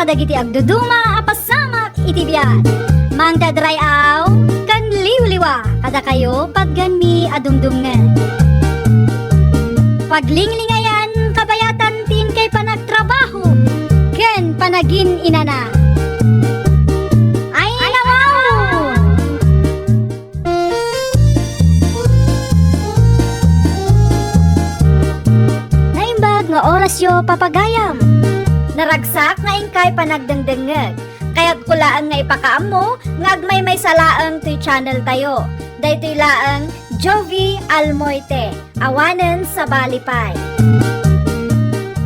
kadagiti agduduma apasamak iti biyan. Mangdadrayaw kan liwliwa kada kayo pagganmi adumdumngan. Paglinglingayan kabayatan tin kay panagtrabaho ken panagin inana. Ay nawaw! Naimbag nga oras yo papagayam. Naragsak nga ingkay panagdengdengeg. Kaya't kulaan nga ipakaam mo, ngagmay may salaang to channel tayo. Daytoy laang Jovi Almoite, awanen sa Balipay.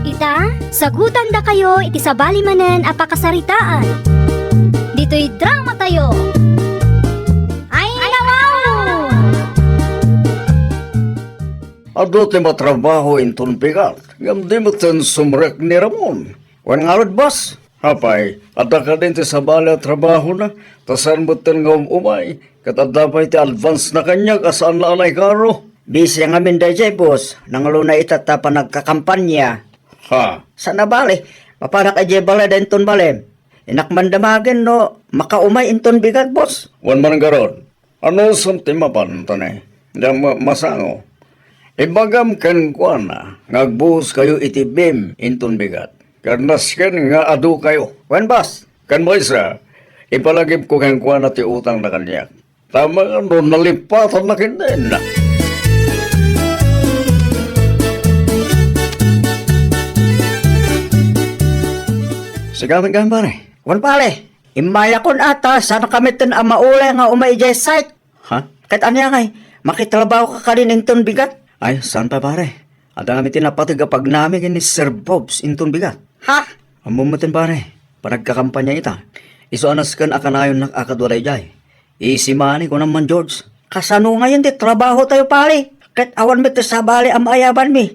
Ita, sagutan da kayo iti sa Balimanen apakasaritaan. Dito'y drama tayo. Ay nawaw! Ado ti matrabaho inton bigat. Ngam di mo ten sumrek ni Ramon. Wan ngarod bas. Hapay, ada ka din ti sabala trabaho na. Tasan mo ten nga umay. Katadapay ti advance na kanya kasaan na anay karo. Busy ang amin dayjay, boss. Nangalo na itata pa nagkakampanya. Ha? Sana bali, mapanak ajay bala da inton balem. Inakman damagin no, makaumay inton bigat, boss. Wan man garon. Ano sam ti mapan tanay? Diyang masango. Ibagam ken kuan na. Ngagbuhos kayo iti bim inton bigat. Karnas ken nga adu kayo. Wen, boss? Kan mo isa, ipalagip ko ken kuan na ti utang na kanya. Tama nga no, nalipatan na kinin na. Sigamin ka, pare. Wen, pare. Imaya kon ata, sana kami ten amaulay nga umay jay site. Ha? Kahit anya ngay, makitrabaho ka ka rin inton bigat. Ay, saan pa pare? Ada kami tinapatiga pag namin ni Sir Bobs inton bigat. Ha? Amumutin pare, panagkakampanya ita. Iso anas kan akanayon nak akadwalay jay. Isimani ko naman George. Kasano ngayon di trabaho tayo, pare. Kahit awan mo ti sabali ang ayaban mi.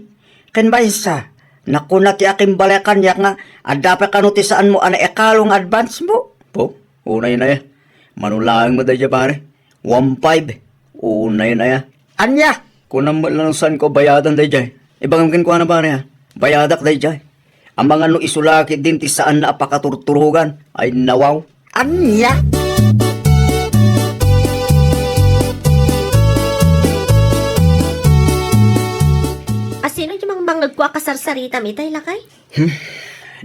Ken ba isa? Naku na ti aking balakan yak nga, dapat ka ti saan mo ana ekalong advance mo. Po, unay na ya. Manulang mo dahi pare. 1.5. Unay na ya. Anya? Kunang mo lang saan ko bayadan dahi jay. Ibang ko na pare ha. Bayadak dahi jay. Ang mga no isulakit din ti saan na apakaturturugan ay nawaw. Anya? Sino yung mga mangag ko akasarsarita mitay lakay?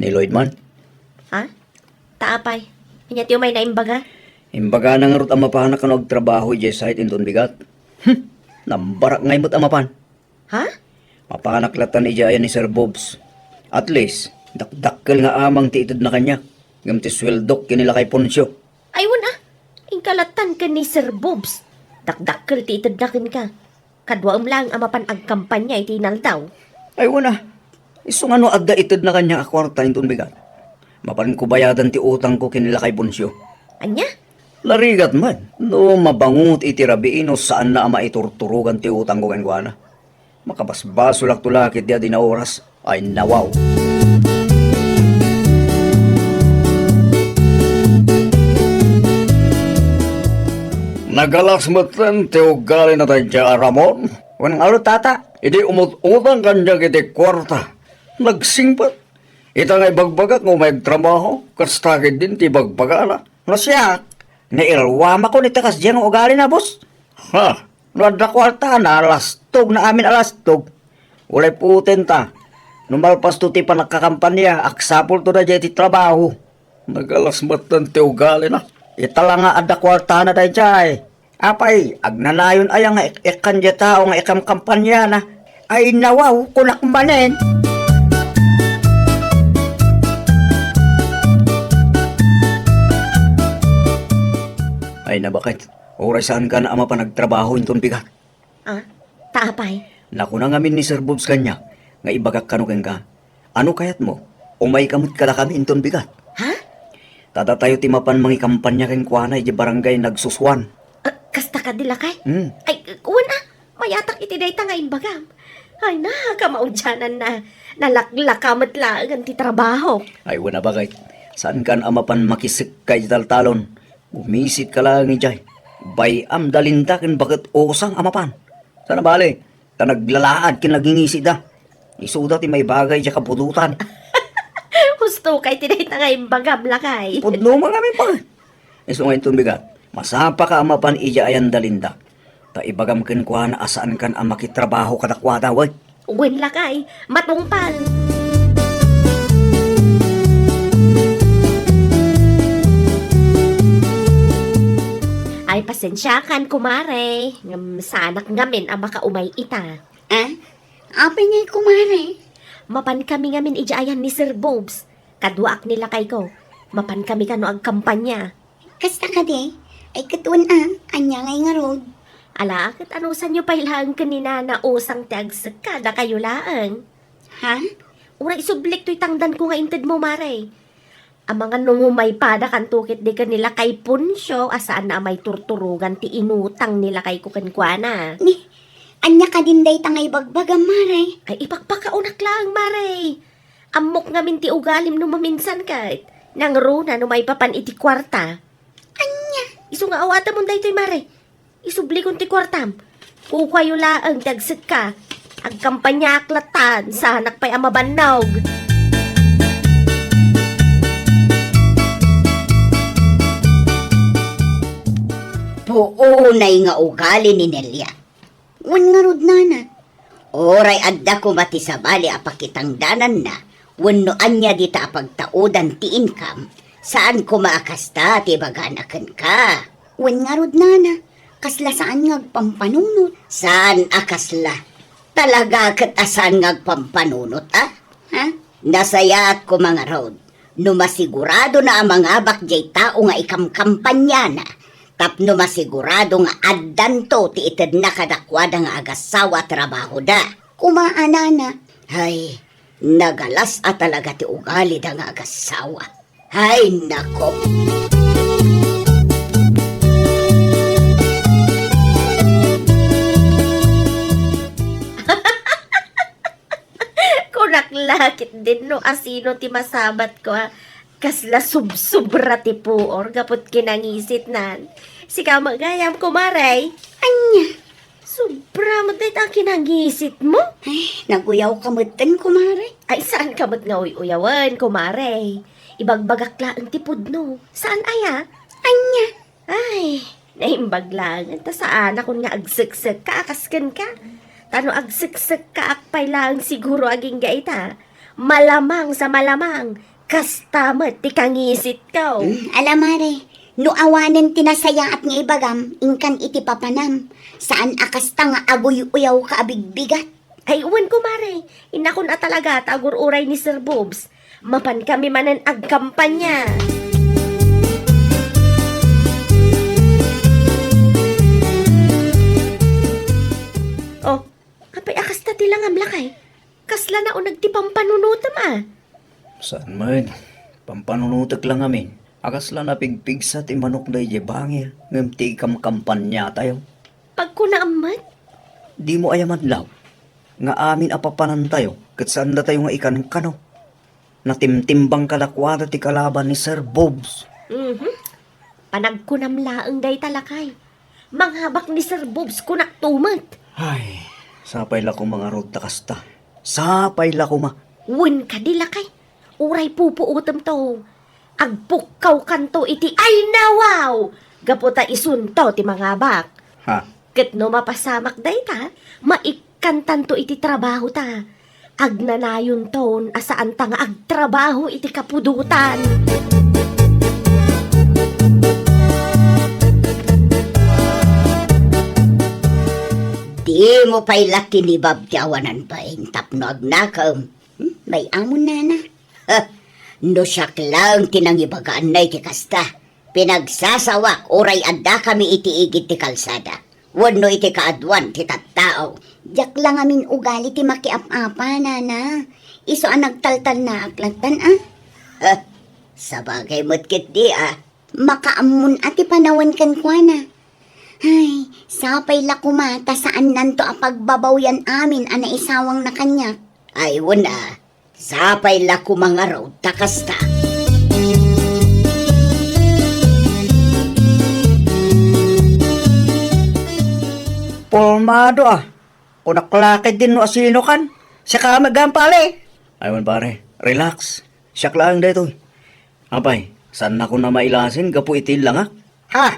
Ni Lloyd man. Ha? Taapay. Kanya tiyo may naimbaga? Imbaga na nga rot ang mapahanak ka nagtrabaho jay site inton bigat. Nambarak ngay mo't amapan. Ha? Mapahanak latan ijaya ni Sir Bobs. At least, dakdakkel nga amang tiitid na kanya. Ngam ti sweldok kinila kay Ponsyo. Ay wala. Ingkalatan ka ni Sir Bobs. Dakdakkel ti itadnakin ka. Kadwaam lang amapan ag kampanya iti naldaw. Ay wala. Iso nga no adda itid na kanya akwarta inton bigat. Mapan ko bayadan ti utang ko kinila kay Ponsyo. Anya? Larigat man. No mabangut iti rabiin o saan na ama iturturugan ti utang ko kengwana. Makabasbaso lak tulakit di adi na oras. Ay nawaw. Nagalas mo ten ti ugali na tayo dya, Ramon. Wan nga alo, tata. Idi umutang kanya kiti kwarta. Nagsingpat. Ita ngay bagbagak ng may trabaho. Kastakid din ti bagbagala. No siya, nailwama ko ni takas dyan ang ugali na, boss. Ha? No adda kwarta na alastog na amin alastog. Ulay putin ta. Numalpas to ti panagkakampanya, aksapol to na dyan ti trabaho. Nagalas mo ten ti ugali na. Itala nga adda kwarta na tayo dyan. Apay, agnanayon ay nga ikan dyan tao nga ikam kampanya na. Ay nawaw, kunakmanin. Ay na bakit? Oray saan ka na ama pa nagtrabaho inton bigat? Ah? Taapay. Naku na ngamin ni Sir Bobs kanya. Nga ibagak ka no ka. Ano kayat mo? Umay kamot ka na kami inton bigat. Ha? Tata tayo timapan mga kampanya keng kuana iti barangay nagsuswan. Kasta ka di lakay? Hmm. Ay, una. Mayatak iti dayta nga imbagam. Ay na, kamaudyanan na. Nalaklakamat lang ti trabaho. Ay wala bakit? Saan ka na amapan makisik kay taltalon? Bumisit ka lang ni Jay. Bayam dalindakin bakit usang amapan. Sana bali, ta naglalaad kinagingisi da. Isuda ti may bagay siya kapututan. Gusto kay tinay tangay bagam lakay. Pudno mga amin pa. Iso ngayon tumigat. Masapa ka amapan iya ayan dalinda. Ta ibagam ken kuha na asaan kan ang makitrabaho kadakwada way. Uwin lakay, matungpal. Ay, pasensya kan, kumare. Ngam sa anak ngamin ang makaumay ita. Ah? Apa niya kumare? Mapan kami ngamin ijaayan ni Sir Bobs. Kaduak nila kay ko. Mapan kami kano ang kampanya. Kasta ka de? Ay katuan anya ngay nga road. Ala, kat ano sa nyo pailang kanina na usang tiagsaka na kayo laang. Ha? Ura isublik to'y tangdan ko nga inted mo, mare. Ang mga numumay pada kan tukit di kanila kay Punsyo, asaan na may turturugan ti inutang nila kay kukankwana. Ni, anya ka din day tangay bagbagam mare. Ay ipagpakaunak lang, mare. Amok nga min ti ugalim no maminsan kahit. Nang runa no may papan iti kwarta. Anya? Iso nga awata mo daytoy, mare. Isubli kong ti kwartam. Kukayo laang dagsik ka. Ang kampanya aklatan sa anak pa'y amabanog. Puunay nga ugali ni Nelia. Wan nga rod nana. Oray adda ko mati sa bali apakitang danan na. Wano anya di ta pagtaudan ti income. Saan ko maakasta ti baganakan ka? Wan nga rod nana. Kasla saan nga pampanunot? Saan akasla? Talaga kat asan nga pampanunot Ha? Nasayat ko mga road. No masigurado na ang mga bakjay tao nga ikamkampanya na. Tapno masigurado nga addan to ti ited na kadakwada nga agasawa trabaho da. Kumaana na. Hay, nagalas at talaga ti ugali da nga agasawa. Hay, nako. Kunaklakit din no asino ti masabat ko kasla subsubra ti puor gapot kinangisit nan. Sika magayam ko, maray. Anya? Sobra mo tayo ang kinangisit mo. Ay, naguyaw kamutan, kumare. Ay, saan ka ba't nga uyawan, kumare? Ibagbagak lang tipod no. Saan aya? Anya? Ay, naimbag lang. Ta saan ako nga agsiksik ka, akaskan ka. Tano agsiksik ka, akpay lang siguro aging gaita. Malamang sa malamang, kastamat ti kangisit ka. Alamare, no awanen tinasaya at nga ibagam, ingkan iti papanam. Saan akasta nga aguy-uyaw ka abigbigat? Ay, uwan ko, mare. Inakon na talaga tagur-uray ni Sir Bobs. Mapan kami manan agkampanya. Oh, kapay akas na tilang amlakay. Kasla na o nagtipang panunutam Saan man? Pampanunutak lang amin. Akas lang napigpig sa timanok na bangir. Ngam ti kampanya tayo. Pag ko naamat, Di mo ayaman law. Nga amin apapanan tayo. Kat saan na tayo nga ikan kano. Natimtimbang kalakwada ti kalaban ni Sir Bobs. panagkunamlaang day talakay. Manghabak ni Sir Bobs kunaktumat. Ay, sapay la ko mga rod takasta. Sapay la ko ma. Win ka di lakay. Uray pupuutam to. Agpukaw kanto iti ay nawaw. Gaputa isunto ti mga bak. Ha? Ket no mapasamak day ta, maikantan to iti trabaho ta. Agnanayon ton asaan ta nga agtrabaho iti kapudutan. Di mo pa'y laki ni babyawanan ba yung tapno agnakam? May amon na. No siyak lang tinangibagaan na iti kasta. Pinagsasawak oray adda kami iti igit ti kalsada. Wano iti kaadwan ti tattao. Diyak lang amin ugali ti makiap-apa na. Iso ang nagtaltal na aklatan Sabagay mo't kit di Makaamun ati panawan kan kwa na. Ay, sapay la kumata saan nanto apagbabaw yan amin ana isawang na kanya. Ay, wala. Sapay la kumangaraw takasta. Polmado Unaklakid din no asino kan. Sa kamagan pare. Aywan pare, relax. Siyak lang dito. Apay, saan na ko na mailasin, gapu itil lang Ha?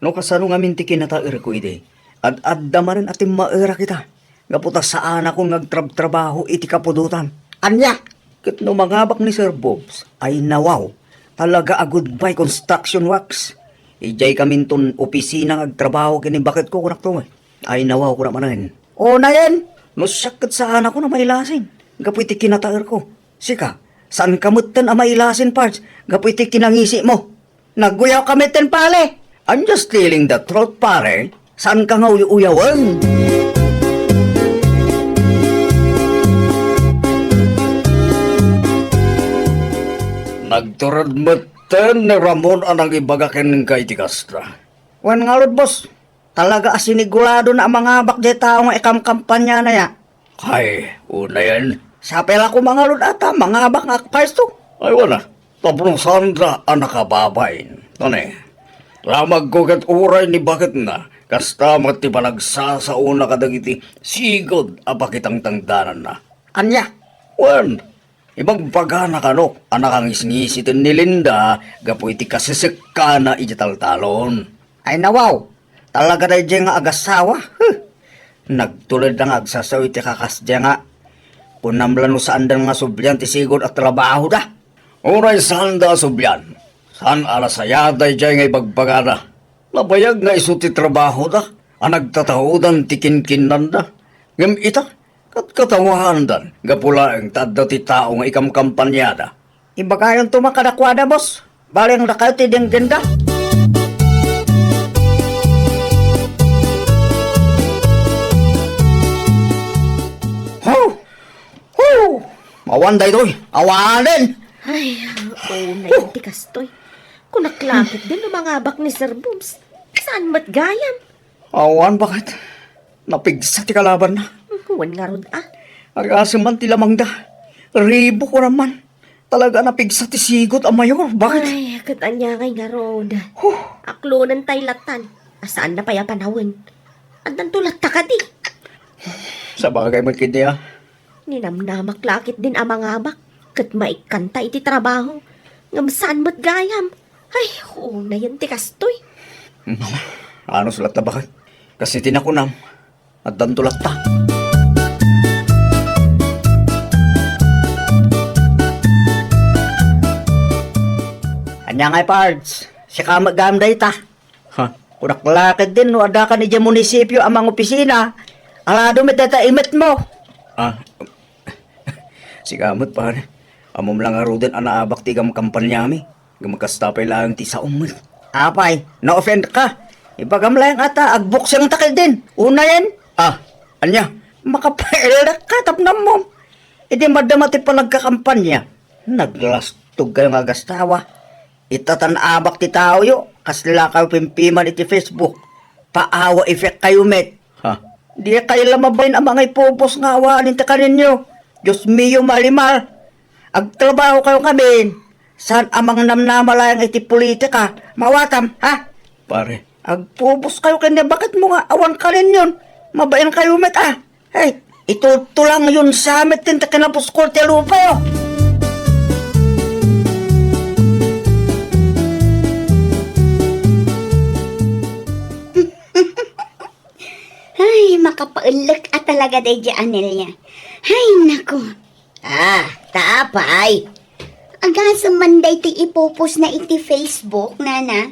No kasano nga mintikin na tair ko iti. Ad-adda marin ating maira kita. Gaputa saan ako nagtrabaho iti kapudutan. Anya? Kit no mangabak ni Sir Bobs ay nawaw. Talaga a goodbye construction works. Ijay kaminton opisina nagtrabaho kini bakit ko kunak to Ay nawaw ko naman rin. O na yan. No sakit saan ako na mailasin. Gapu iti kinatair ko. Sika, saan kamutan a mailasin parts? Gapu iti kinangisi mo. Nagguyaw kamitin pale. I'm just telling the truth, pare. Saan ka nga uyawan? Nagturad matan ni Ramon anang ibagakin ng kay Tikastra. Wan nga lod, boss. Talaga asinigurado na ang mga bakde tao nga ikam-kampanya na ya. Ay, una yan. Sapela ko mga lod ata, mga abak nga akpars to. Ay, wala. Tapos Sandra ang nakababain. Tane, lamag ko kat uray ni bakit na. Kasta mati pa nagsasauna kadagiti sigod apakitang tangdanan na. Anya? Wan, ibang pagana kanok, anak ang isngisitin ni Linda, gapu iti kasisik na ijital-talon. Ay nawaw. Talaga na dyan nga agasawa. Nagtulad na nga agsasaw iti kakasdya nga. Punamlan no saan nga subyan ti sigod at trabaho da. Uray sanda subyan. San alasayada dyan nga ibagbagana. Nabayag nga isuti trabaho da. Ang nagtatahudan ti kinkinan da. Ngam ita, katawahan dan. Gapula ang tadda ti tao nga ikamkampanyada. Iba kayong tumakadakwada, boss. Baling na kayo ti ding ganda. Awan day toy. Awanin! Ay, oo na yung tikastoy. Kung naklakit din ng mga abak ni Sir Booms, saan mat gayam? Awan bakit? Napigsa ti kalaban na. Huwan nga rod Agasim man ti lamang da. Ribo ko naman. Talaga napigsa ti sigot ang mayor. Bakit? Ay, katanya kay nga rod. Aklonan tay latan. Asaan na paya panahon? Andan tulat ta ka di. Sa bagay mo kiti Ninamnamak lakit din ang mga abak. Kat maikanta iti trabaho. Ngam saan mat gayam? Ay, oo na yan tikastoy. Ano sulat na bakit? Kasi tinakunam. At dantulat ta. Anya ngay pards. Si kamagam day ta. Ha? Kunaklakad din no ada ka ni dyan munisipyo ang mga opisina. Alado met data imit mo. Si kamot pare. Amom lang arudan anaabak ti gam kampanyami. Gamakastapay lang ti sa umit. Apay, na-offend ka. Ibagam lang ata, agbuk siyang takil din. Una yan. Anya? Makapailak ka, tapnam mo. Hindi madamati pa nagkakampanya. Naglastog kayo nga gastawa. Itatanabak ti tao yo. Kasla kayo pimpiman iti Facebook. Paawa effect kayo met. Di kayo lamabayin ang mga ipupos nga awaan iti kaninyo. Diyos miyo malimar. Agtrabaho kayo kami. Saan amang namnamalayang iti politika? Mawatam, ha? Pare, Agpupos kayo kanya. Bakit mo nga awan ka rin yun? Mabayan kayo met, Hey, ito lang yun sa amin din ta kinapos ko ti lupa yo. Ay, makapaulak at talaga day dyan, Anelia. Ay, naku. Tapay. Agasa man day ti ipupos na iti Facebook, nana.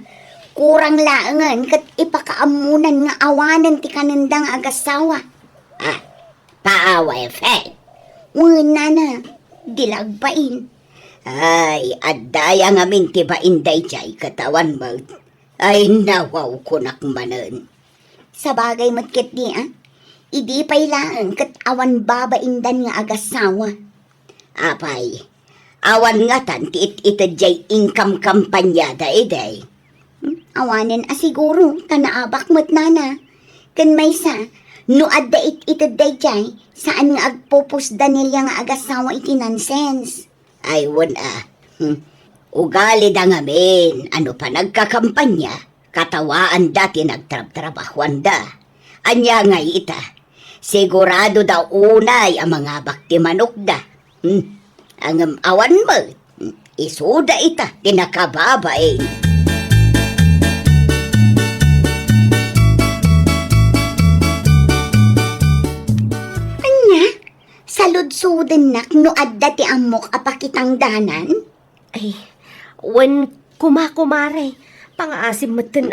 Kurang laangan kat ipakaamunan nga awanan ti kanandang agasawa. Paawa effect. Una na, dilagpain. Ay, adaya nga minti ba inday jay katawan mo. Ay, nawaw ko nakmanan. Sa bagay matkit di, Idi pa'y lang kat awan babaindan nga agasawa. Apay, awan nga tan tiit jay income kampanyada day. Awanin asiguro, tanaabak mo't nana. Kan may sa, no adda day jay, saan nga agpupus danilya nga agasawa iti nonsense. Ay, wala. Ugali da ngamin, ano pa nagkakampanya, katawaan dati nagtrabahuan da. Anya nga ita, sigurado daw unay ang mga bakti manok da. Ang awan mo, Isuda ita, tinakababae. Anya, salud-suden nak no adda ti amok apakitang danan? Ay, wan kumakumare. Pangaasim meten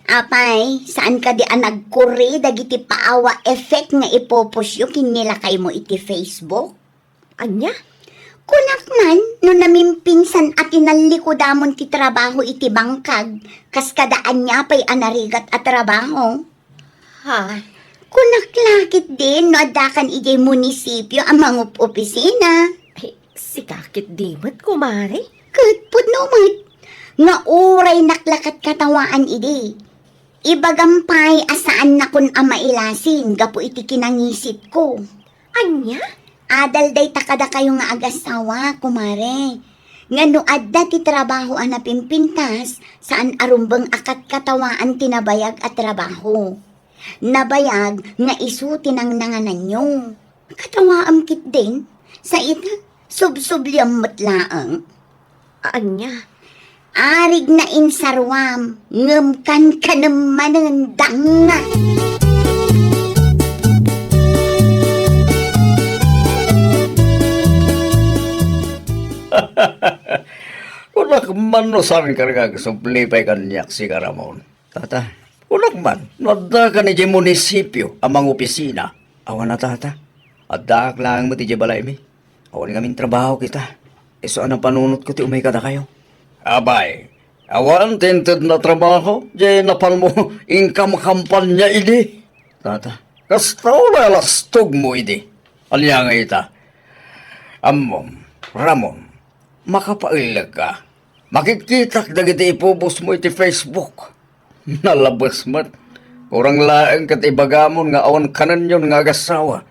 Apay, saan ka di nagkuri dagiti paawa effect nga ipopusyo kinilakay mo iti Facebook? Anya? Kunak man, no namimpinsan at inalikodamon ti trabaho iti bangkag, kas kadaan niya pa'y anarigat at trabaho. Ha? Kunak lakit din, no adakan iti munisipyo ang mga opisina. Ay, si kakit dimot kumare. Kutput no mat, nga uray naklakat katawaan iti. Ibagampay asaan na kun amailasin, gapo iti kinangisit ko. Anya? Adal day takada kayo nga agasawa, kumare. Nga no adda ti trabaho ang napimpintas, saan arumbang akat katawaan tinabayag at trabaho. Nabayag nga isu tinangnanganan nyo. Katawaam kit din, sa ita, subsubliam matlaang. Anya? Arig na insarwam, ngemkan ka naman ng danga. Unak man no saan karga suplipay kanyak si Karamon. Tata, unak man, nadda ka ni di munisipyo amang opisina. Awan na tata, adda lang mo ti di balay mi. Awan kaming trabaho kita. Iso anang panunot ko ti umay kada kayo. Abay, awan tinted na trabaho, di napan mo income kampanya ini. Tata, kasta wala lastog mo ini. Alya nga ita. Amom, Ramon, makapailag ka. Makikita dagiti ipubos mo iti Facebook. Nalabas mat. Kurang laeng kat ibagamon nga awan kanan yun nga agasawa.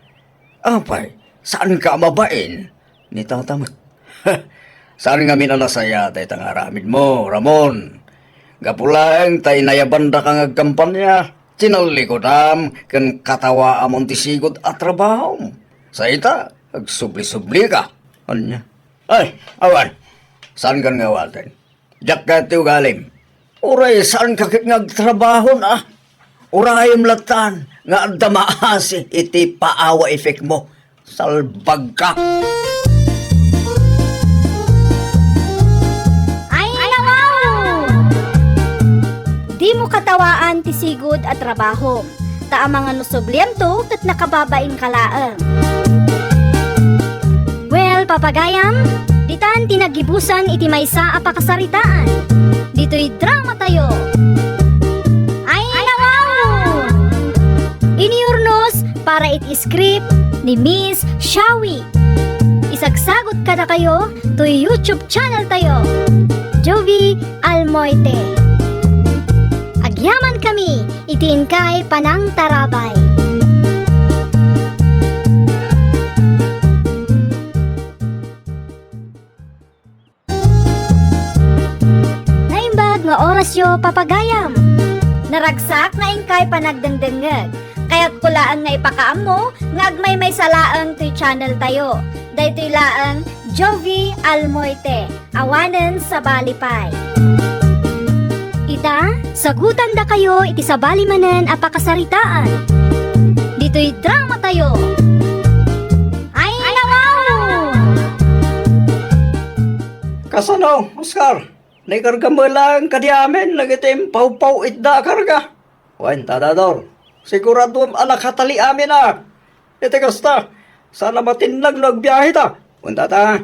Apay, saan ka mabain? Ni tatamat. Saan nga minalasaya tay tangaramid mo, Ramon? Gapulaeng tay nayabanda kang agkampanya. Tinalikodam kan katawa amon tisigod at trabaho. Sa ita, agsubli-subli ka. Anya? Ay, awan. Saan ka nga waten? Diyak ka tiyo galim. Uray, saan ka ngagtrabaho na? Urayim latan nga adda maasi iti paawa effect mo. Salbag ka. Ay, wow! Di mo katawaan ti sigud at trabaho. Ta ang mga nusubliam to, tat nakababain kalaang. Well, papagayam, ditan tinagibusan iti maysa a pakasaritaan. Dito'y drama tayo. Ay, wow! Iniurnos para iti script ni Miss Shawi. Isagsagot kada kayo to YouTube channel tayo. Jovi Almoite. Agyaman kami, itiin kay Panang Tarabay. Naimbag nga orasyo papagayam. Naragsak na ingkay panagdengdengeg. Kaya't kulaan nga ipakaam mo, nga agmay may salaang to'y channel tayo. Dahito'y laang Jovi Almoite, awanen sa balipay. Ita, sagutan da kayo iti sa balimanen a pakasaritaan. Dito'y drama tayo. Ay, wow! Kasano, Oscar? Naikarga mo lang kadiamin, nagitim pau-pau itda karga. Wan, tadador. Sigurado ang anak katali amin na. Ite kasta, sana matinag nagbiyahe ta. Wan, tata.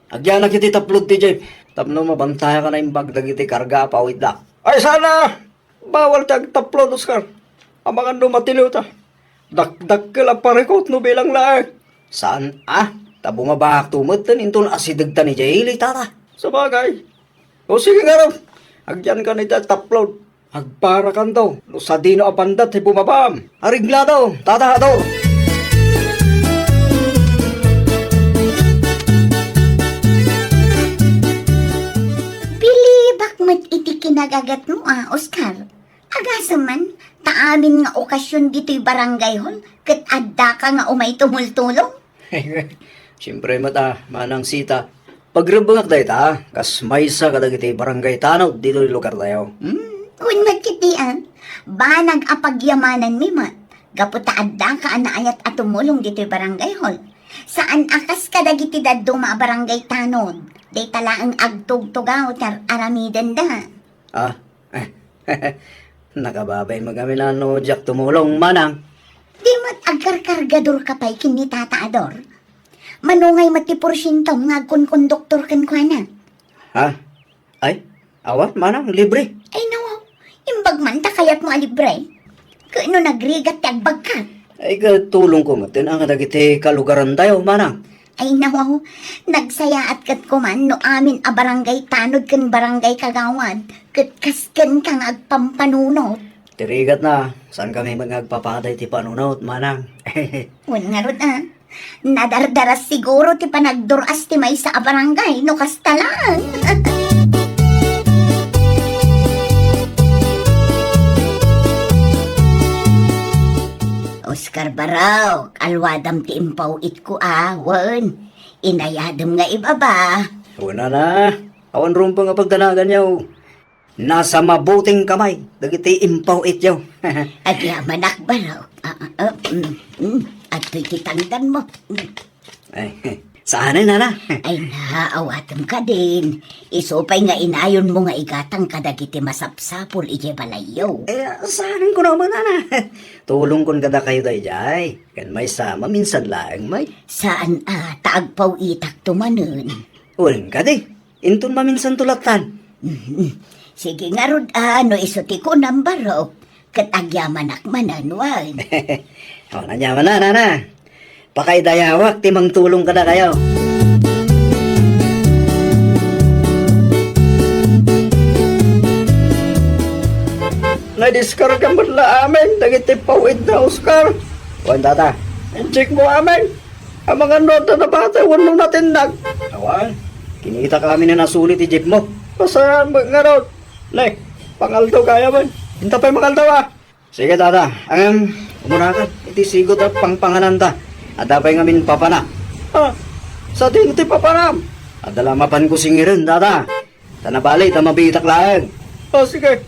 Agyan na kiti taplod ti Jeff. Tapno mabantaya ka na yung bagdag iti karga pau itda. Ay sana! Bawal tag taplod, Oscar. Ang mga numatiliw ta. Dakdak ka lang parekot no bilang laang. Saan? Tabumabahak tumatan intun asidagta ni Jayli, tata. Sabagay. O sige nga raw. Agyan ka nita taplod. Agpara kan daw. No sa dino apandat ay bumabam. Arigla daw. Tata daw. Pilibak mat iti kinagagat mo Oscar. Agasa man, taamin nga okasyon dito'y barangay hon, kat adda ka nga umay tumultulong. Siyempre mata, manang sita. Pagrabangak dahi ta, kas maysa ka dagiti barangay tanaw, dito di lugar tayo. Kung magkitian, banag apagyamanan mi mat. Gaputaad da ka anaayat at tumulong dito'y barangay hall. Saan akas ka dagiti daduma barangay tanod? Day talaang agtugtugaw tar aramidan da. Ah, nakababay magamin no, Jack tumulong manang. Di mat agkarkargador ka pa'y kinitataador. Manungay mati porsyentong nga kun konduktor kan kwa na. Ha? Ay, awan manang, libre. Ay nawaw, imbag man ta kayat mo alibre. Kano nagrigat tagbag ka. Ay, katulong ko matin ang dagiti kalugaran tayo, manang. Ay nawaw, nagsaya at kat kuman no amin a barangay tanod kan barangay kagawad. Kat kasken kang agpampanunot. Tirigat na, saan kami magpapaday ti panunot, manang? Wan nga ron nadardaras siguro ti panagduras ti may sa barangay no kastalan. Oscar Baraw, alwadam ti impaw it ko wan. Inayadam nga ibaba. Una na, awan rumpa nga pagdanagan yaw. Nasa mabuting kamay, dagiti impaw ityaw. Agyaman Baraw. At titangdan mo. Ay, saan na na? Ay naawatam ka din. Isupay nga inayon mo nga igatang kadagiti masapsapol ije balayo. Saan ko naman na? Tulong kon kada kayo day jay. Kan may sama, minsan lang may. Saan taagpaw itak tumanon? Uling ka di, intun maminsan tulatan. Sige nga rod ano isuti ko nambaro. Katagyaman mananwan. O, nanyaman na. Pakaidayawak, timang tulong ka na kayo. Na-discarga mo na amin, dagiti pawid na, Oscar. Wan tata. Check mo amin. Ang mga nota na bata, wano natin nag. Awan, kinita kami na nasulit i jeep mo. Pasahan mo nga ron. Nay, pangaldaw kaya man. Hinta pa'y makaldaw Sige tata, umurakan, iti sigot at pangpanganan ta. At dapay ngamin papana. Sa ting ti paparam. At dalamapan ko singirin tata. Tanabali, tamabitak laeng. Sige.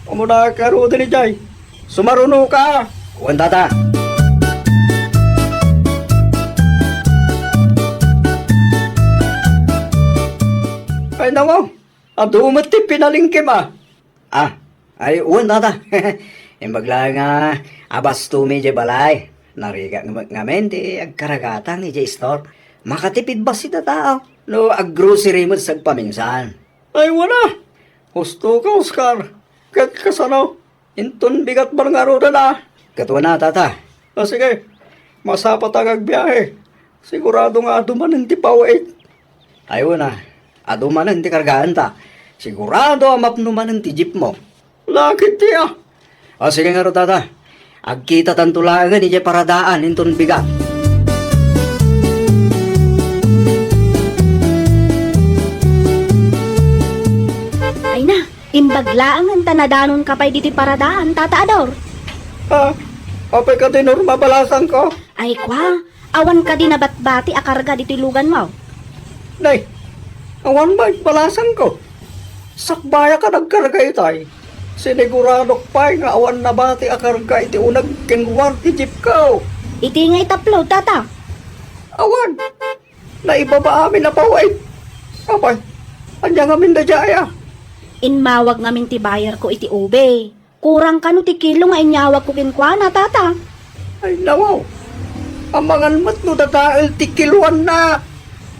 Umuna ka ro din ni Jay. Sumaruno ka. Wan tata. Ay naman. Adumat ti pinalingkim Ay, uwan tata. Imbagla nga, abas to medyo balay. Nariga ngamen, di agkaragatan ni J-Store. Makatipid ba si tata? No, ag-grocery mo sa paminsan. Ay wala. Husto ka, Oscar. Kat kasano. Inton bigat barangaro na. Katuwa na, tata. Sige. Masapat ang agbiyahe. Sigurado nga aduman hindi pawait. Ayaw na. Aduman ti kargaan ta. Sigurado mapnuman ti jeep mo. Lakit tiya. Sige nga ro, tata. Agkita tantulagan ni paradaan inton bigat. Ay na, imbaglaang ang tanadanon kapay diti paradaan, Tata Ador. Apay ka tinur mabalasan ko. Ay kwa, awan ka din nabatbati akarga diti lugan mo. Nay, awan ba balasan ko? Sakbaya ka nagkarga itay. Sinigurado pa nga awan na bati akarga iti unag kengwar ti jeep ko. Iti nga itaplo, Tata. Awan, naibaba amin na pawait. Apay, andyan amin na jaya. Inmawag ngamin ti bayar ko iti ube. Kurang kano ti kilo nga inyawag ko kinkwana, Tata. Ay nawaw, amangan mat no dadael ti kilwan na.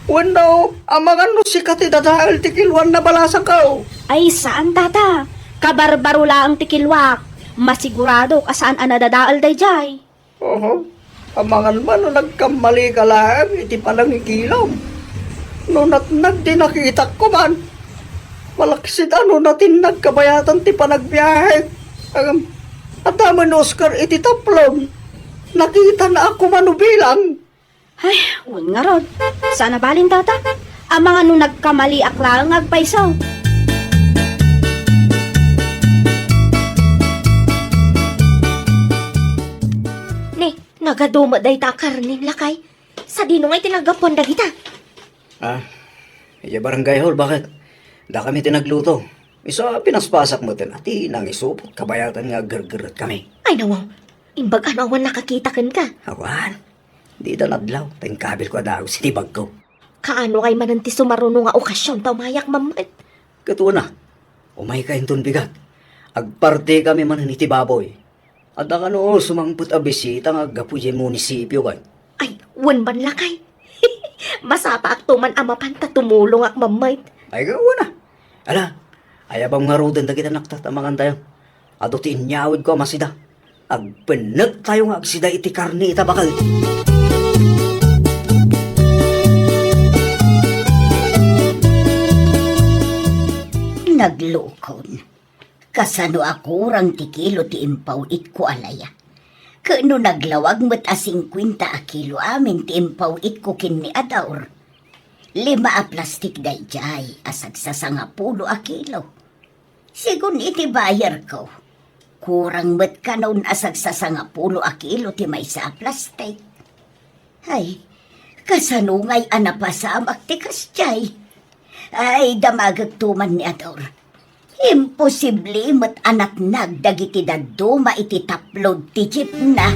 Wano, amangan no sikat ti dadael ti kilwan na balasan ko. Ay saan, Tata? Kabarbaro lang ti kilwak. Masigurado ka saan anadadaal dayjay. Oho, amangan man no nagkamali ka lang, iti palang ikilaw. No natnag di nakita ko man. Malaksid ano natin nagkabayatan ti panagbiyahe. At naman Oscar iti taplon. Nakita na ako manubilang. Ay, un nga rod. Sana balin, Tata? Ang mga nung nagkamali aklang agpaisaw. Ne, nagaduma day ta karnin lakay. Sa dino ngay tinagapon dagita. Iya barangay hall, bakit? Da kami tinagluto. Isa pinaspasak mo tin, ati nang isupot, kabayatan nga gergeret kami. Ay nawaw, imbag anawan nakakita kan ka. Awan, di da nadlaw, tayong kabil ko daw, sinibag ko. Kaano kay mananti sumaruno nga okasyon tamayak mamat. Katuwa na, umay ka inton bigat. Agparte kami man ni Tibaboy. At ang ano, sumangput a bisita nga gapuy munisipyo kay. Ay, wan man lakay. Masapa ak tuman amapan ta tumulong ak mamait. Ay gawa na. Ala, ayabang ngarudan da kita naktatamangan tayo. Ato ti inyawid ko masida. Agpenag tayo nga agsida iti karni ita bakal. Naglukon. Kasano ako rang tikilo ti impaw it ko alaya. Kano naglawag mo't a 50 a kilo amin ti impaw it ko kinni adawr. 5 a plastik dayjay asag sa 10 a kilo. Sigun iti bayar ko. Kurang mo't kanon asag sa 10 a kilo ti may sa plastik. Ay, kasano ngay anapasamak ti kasjay. Ay, damagagtuman ni adawr. Imposible mat anak nagdagiti daduma iti taplod ti jeep na.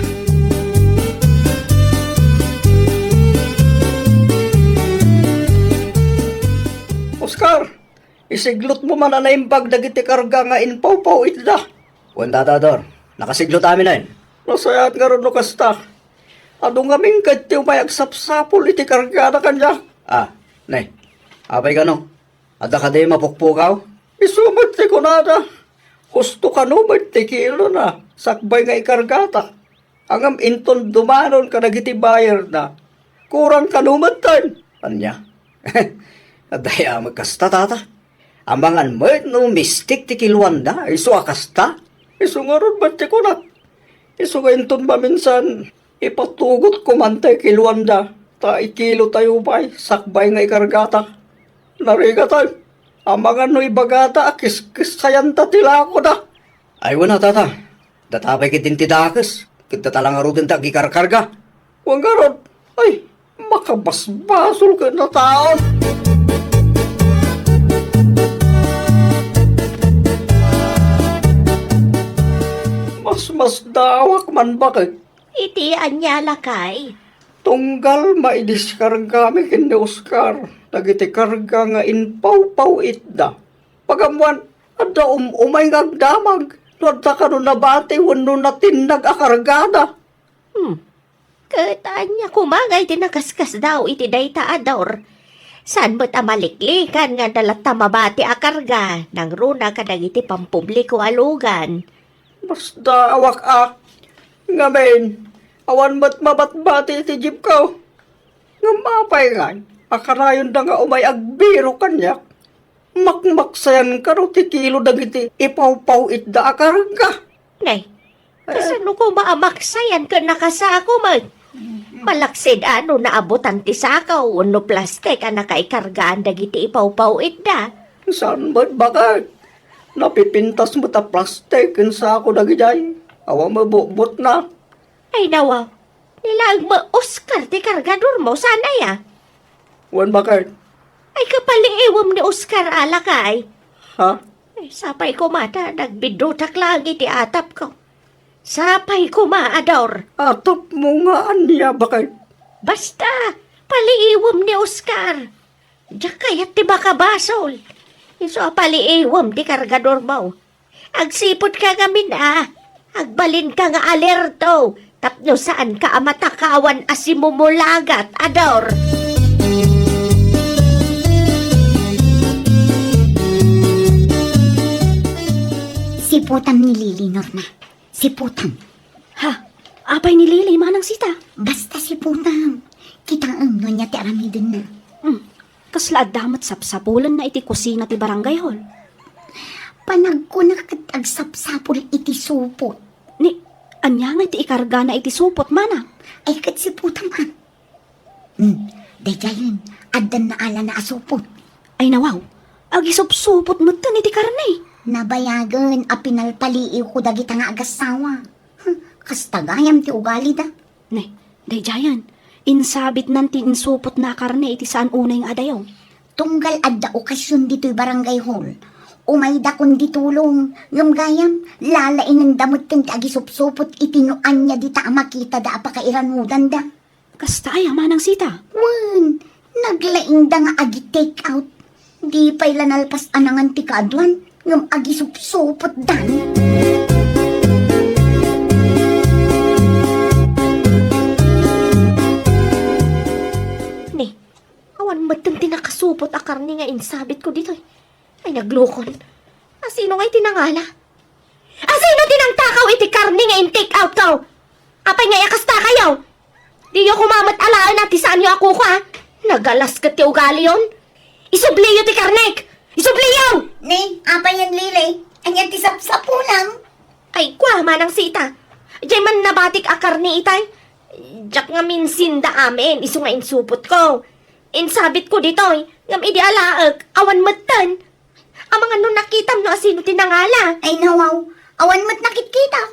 Oscar, isiglot mo man na naimbag dagiti karga nga inpaw-paw itda. Wanda dador, nakasiglot amin na yun. Nasayat nga rin no kasta. Ano nga ming kati umayagsapsapol iti karga na kanya. Ah, nay, apay ka no? Ada ka di mapukpukaw? Isumad ti kunada. Gusto ka no ti kilo na. Sakbay nga ikargata. Angam inton dumanon ka nagiti bayar na. Kurang ka numad tayo. Anya? Adaya magkasta tata. Amangan mo no mistik ti kiluan da. Isu akasta. Isu nga ron ba't ti kunat. Isu nga inton ba minsan. Ipatugot ko man tayo kiluan da. Ta ikilo tayo bay. Sakbay nga ikargata. Nariga tayo. Amangan no ibagata, kis sayanta tila ako da. Ay wala tata, datapay kitin tidakis, kita talang arutin ta gikarkarga. Huwag garod, ay, makabasbasol ka na taon. Mas dawak man bakit? Iti anya lakay. Tunggal maidiskarga mi kini Oscar. Dagiti karga nga inpaw-paw itda. Pagamuan, ada umay ngagdamag. Ladda ka nun nabati, wano natin nag-akargada. Katanya kumagay tinakaskas daw iti dayta ador. San mo't amaliklikan nga dalat tamabati akarga. Nang runa ka dagiti pampubliko alugan. Basta awak-ak. Ngamen, awan mo't mabatbati iti jeep ko. Ngamapay nga, akarayon da nga umay agbiro kanyak. Makmaksayan ka ro ti kilo dagiti ipaw-paw itda akarga. Nay, kasano ko maamaksayan ka nakasako man? Malaksid ano naabutan ti sakaw, no plastik ang nakaikargaan dagiti ipaw-paw itda. Saan ba't bakit? Napipintas mo ta plastic sa ako dagijay. Awa mabubot na. Ay nawa, nilaag mo Oscar ti kargador mo, sana ya? Wan bakit? Ay kapaliiwam ni Oscar alakay. Ha? Ay sapay ko mata, nagbidutak lagi ti atap ko. Sapay ko maador. Atop mo nga aniya bakit? Basta, paliiwam ni Oscar. Diyak kayat ti baka basol. Iso paliiwam ti kargador mo. Agsipot ka gamin Agbalin ka nga alerto. Tapno saan ka amatakawan asimumulagat, ador. Siputan ni Lili, Norna. Siputan. Ha? Apay ni Lili, manang sita. Basta siputan. Kita ang niya ti aramidin na. Kasla damat sapsapulan na iti kusina ti barangay hall. Panagkunak at agsapsapul iti supot. Ni, anya nga iti ikarga na iti supot mana. Ay kat siputan man. Dayayin, adan na ala na asupot. Ay nawaw, agisupsupot mo tan iti karne. Nabayagan a pinalpaliiw ko dagita nga agasawa. Kastagayam ti ugali da. Ne, dayayan, insabit nan ti insupot na karne iti saan unay nga adayaw. tunggal adda okasyon dito'y barangay hall. Umayda kon ditulong, ngam gayam, lalain ng damot kang tagisupsupot itinuan niya di ta makita da apakairanudan da. Kasta ay manang sita. Wan, naglaing da nga agi take out. Di pa'y lanalpas anangan ti kaadwan, ngam agisupsupot dan. Ni, awan matang tinakasupot a karni nga insabit ko dito. Ay, naglukon. Asino nga'y tinangala? Asino tinangtakaw iti karni nga in-take out ko? Apay nga yakasta kayo? Di nyo kumamat alaan na ti saan nyo ako ko, ha? Nagalas ka ti ugali yun? Isubliyo ti karnek! Isubliyo! Ni, apa yan lili? Anyan ti sapsapo lang. Ay, kwa, manang sita. Diyan man nabatik a karni itay. Diyak nga minsin da amin, iso nga insupot ko. Insabit ko ditoy, ngam idi alaag, awan matan. Ang mga nun nakitam no asino tinangala. Ay nawaw, awan mo't nakikita.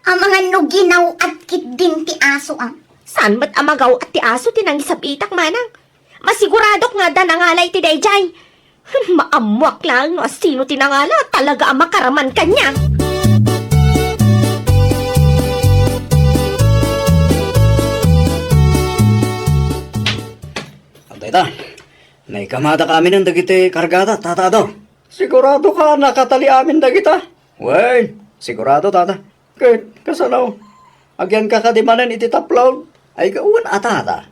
Ang mga nuginaw at kit din ti aso ang. Saan ba't amagaw at ti aso tinangisap itak manang? Masiguradok nga da nangalay ti dayjay. Maamwak lang no asino tinangala, talaga ang makaraman kanya. Tayta, naikamata kami ng dagiti kargata, tatado. Sigurado ka nakatali amin dagita? Wen, sigurado, tata. Kahit kasalaw. Agyan ka kadimanan iti taplaw. Ay, gawin atata.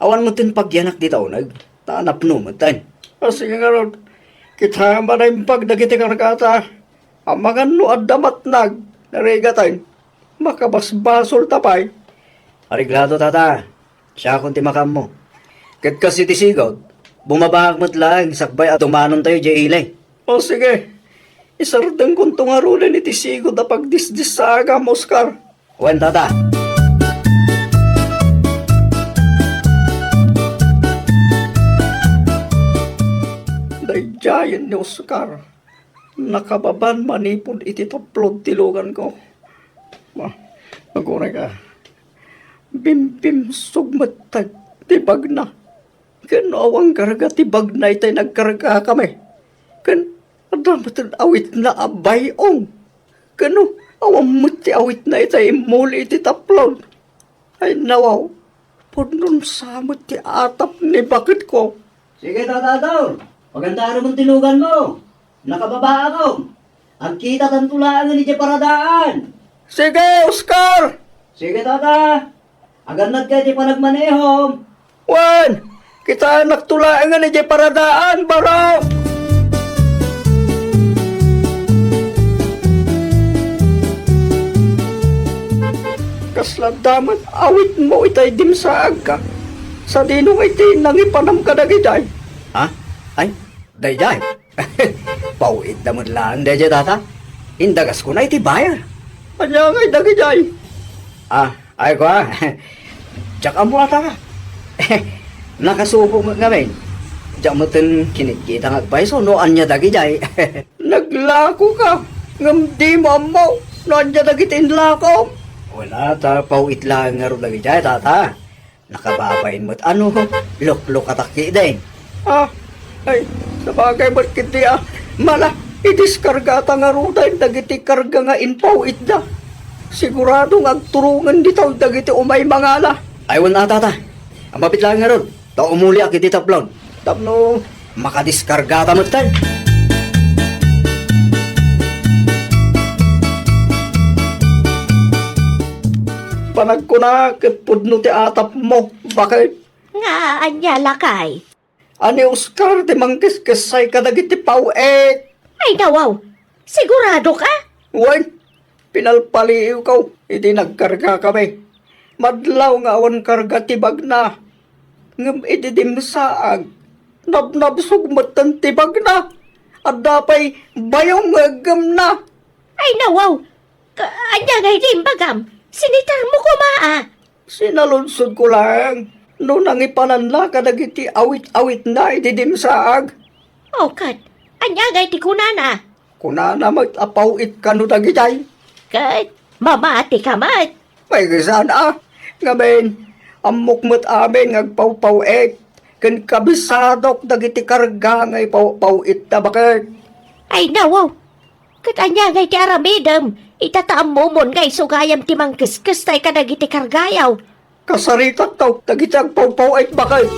Awan mo tin pagyanak di taunag. Tanap no, matan. Sige nga ron. Kita ba na yung pagdagiti kargata? Ang mga no adamat nag. Narigatan. Makabasbasol tapay. Ariglado, tata. Siya kung timakam mo. Kat kasi tisigod, bumabahag mo't lang, sakbay at tumanon tayo di ilay. O sige. Isardeng kong tungarulan iti sigod na pagdisdis sa agam, Oscar. Wen, tata. Dayjayan ni Oscar. Nakababan manipod iti taplod tilugan ko. Maguray ka. Bimbim sugmatag tibag na. Ganawang karga tibag na itay nagkarga kami. Adamatan awit na abayong. Kano, awang muti awit na itay muli iti taplod. Ay nawaw, punon samot ti atap ni bakit ko. Sige, tatado. Pagandaan mo tilugan mo. Nakababa ako. Ang kita tantulaan ni paradaan. Sige, Oscar! Sige, tata. Aganad kayo di panagmanehom. Wan! Kita nagtulaan nga ni Jay Paradaan, baro! Kasladaman, awit mo itay dimsaag ka. Sa dinong iti nangipanam ka dagiday. Ha? Ay, dayjay. Pauit naman lang, dayjay, tata. Indagas ko na iti bayar. Anya ngay dagiday. Ay ko ha. Tsak ang buwata ka. Nakasuko mo ngamin. Tsak mo tin kinikita ng agpaiso, no anya dagijay. Naglako ka. Ngam di mo mo. Nanya dagitin lako. Wala ta, pauit lang nga rin dagijay, tata. Nakababain mo't ano, lok-lok ataki din. Ay, sabagay ba't kiti mala, idiskarga ta nga ruday, dagiti karga nga inpaw itda. Sigurado nga agturungan ditaw, dagiti umay mangala. Ay, wala tata. Ang mapit lang nga rin. Ta umuli ak iti taplon. Tapno, Makadiskarga ta mo't tayo. panag ko na, kitpudno ti atap mo. Bakit? Nga, anya lakay. Ani Oscar, di mangkis-kisay ka dagiti pawet. Ay, nawaw. Sigurado ka? Wan, pinalpaliw ko, iti nagkarga kami. Madlaw nga awan karga tibag na. Ngam iti dimsaag, nabnabsog matan tibag na. At dapay bayong agam na. Ay, nawaw. Anya ngay timbagam. Sinitar mo kumaa. Sinalunsod ko lang. No nangipananla ka dagiti awit-awit na iti dimsaag. O, kat. Anya ngay ti kunana. Kunana mag-apaw it ka no dagitay. Kat, mamati ka mat. May gasan ngamin, amok mo't amin ngagpaw-paw et. ken kabisadok dagiti karga nga ipawit na bakit. Ay nawaw, katanya ngay ti aramidem, itataam mo mon ngay sugayam ti mangkiskis tay kadagiti kargayaw. Kasaritat taw, dagiti agpawit bakit.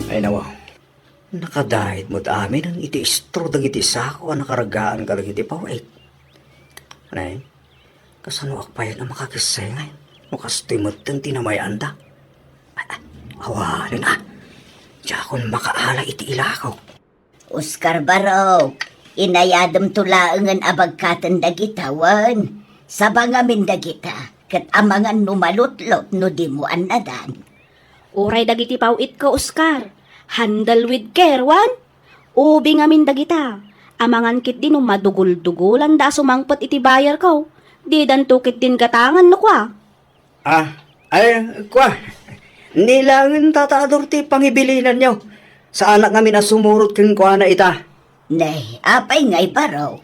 Ay nawaw, nakadahit mo't amin ang iti istro dagiti sako ang nakaragaan ka dagiti pawit. Anay, kasano akpayan ang makakisay ngayon? Mukastimot ang tinamayan da. Awanin ah. Diyakon makaala iti ilakaw. Oscar Barok, inayadam tulaangan abagkatan dagitawan. Sabangamin dagita, kat amangan numalutlot no di mo anadan. Uray dagiti pawit ko, Oscar. Handle with care, wan. Ubi ngamin dagita. Amangan kit din madugul-dugulan da sumangpot iti bayar ko. Di dan tukit din gatangan no kwa. Kwa. Nilangin tatador ti pangibilinan nyo. Sa anak ngamin na sumurot kin kwa na ita. Nay, apay ngay Barok.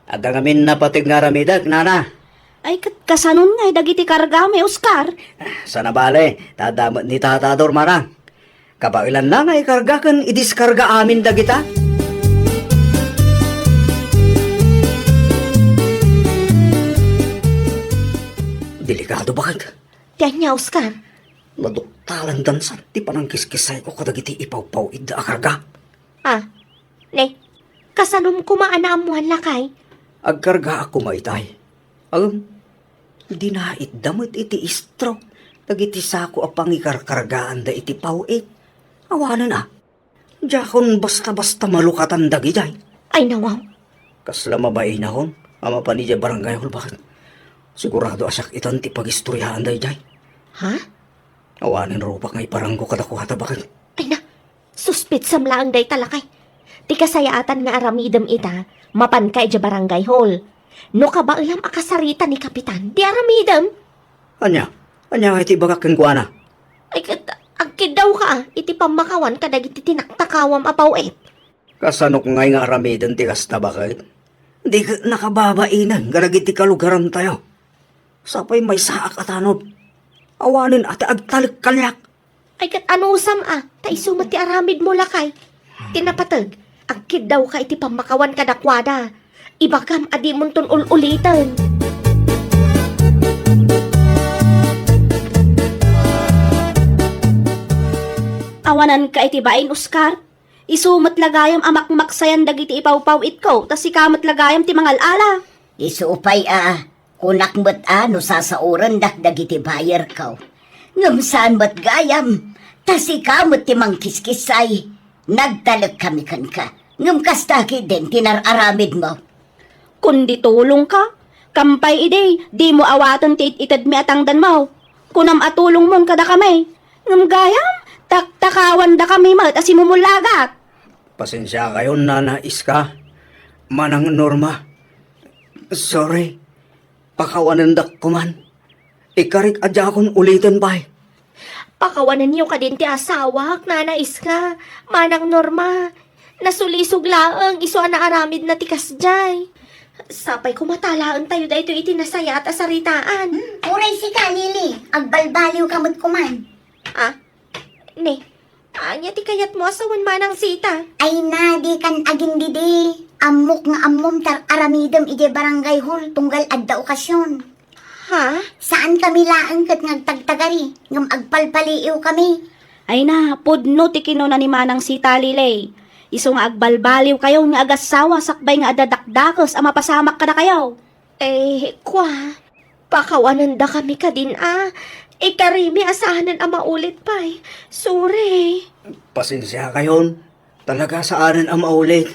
Ada ngamin napatig nga ramidag, nana. Ay kasanon ngay dagiti karga may Oscar. Sana bale, tadamot ni tatador marang. Kabailan na nga ikarga kan idiskarga amin dagita. Delikado bakit? Tiyan niya, Oscar. Maduktalan dansan, di pa nang kiskisay ko kadagiti ipaw-paw ida akarga. Ne, kasanum kumaanaamuhan lakay. Agkarga ako maitay. Di na itdamot iti istro. Dagiti sako apang ikarkargaan da iti pawit. Awanan ah. Diyakon basta-basta malukatan dagijay. Ay nawaw. Kasla mabay na hon. Ama pa ni jay barangay hol bakit. Sigurado asak itan ti pagistoryahan da jay. Ha? Awanan rupak ngay paranggo kadakuhata bakit. Ay na, suspit samlaang day talakay. Ti kasayaatan nga aramidem ita, mapan kay ja barangay hall. No kabailam akasarita ni kapitan, di aramidem. Anya iti bagak keng kuana. Ay, agkid daw ka iti pamakawan kadag iti tinaktakawam apawet. Kasanok ngay nga aramidan ti kasta bakit. Di ka nakababainan garag iti kalugaran tayo. Sapay may saak at anod. Awanin at agtalik kalyak. Ay kat anusam ta isumat ti aramid mo lakay. Tinapatag, agkid daw ka iti pamakawan kadakwada. Ibagam adi mon ton ulitan. Awanan ka iti bain, Oscar. Isumat lagayam amakmaksayan dagiti ipaw-pawit ko. Tas ikamat lagayam ti mangalala. Isupay kunak mo't no sasauran dagiti bayar ko. Ngam saan mo't gayam, tas ikamot ti mangkiskisay. Nagtalag kami kan ka. Ngam kastaki din tinararamid mo. Kundi tulong ka. Kampay ide, di mo awatan ti itad mi atangdan mo. Kunam atulong mon kada kami. Ngam gayam, taktakawan da kami mat asimumulagat. Pasensya kayo, Nana Iska. Manang Norma. Sorry. Pakawanan dak kuman. Ikarik adya akong ulitin pa. Pakawanan niyo ka din ti asawak, Nana Iska, Manang Norma. Nasulisog laang iso na aramid na tikas jay. Sapay kumatalaan tayo da ito itinasaya at asaritaan. Uray si Kalili, agbalbaliw kamot kuman. Ne, anya ti kayat mo asawan Manang Sita. Ay na, di kan aging didi. Amok nga amom tar aramidem ije barangay hall tunggal adda okasyon. Ha? Saan kami laan kat ngagtagtagari, ngam agpalpaliiw kami. Ay na, pudno ti kinuna ni Manang Sita Lilay. Iso nga agbalbaliw kayo nga agasawa sakbay nga adadakdakos ama pasamak ka na kayo. Kwa, pakawanan da kami ka din Ikarimi asahanan ang maulit pa Sorry. Pasensya kayon. Talaga saanan ang maulit.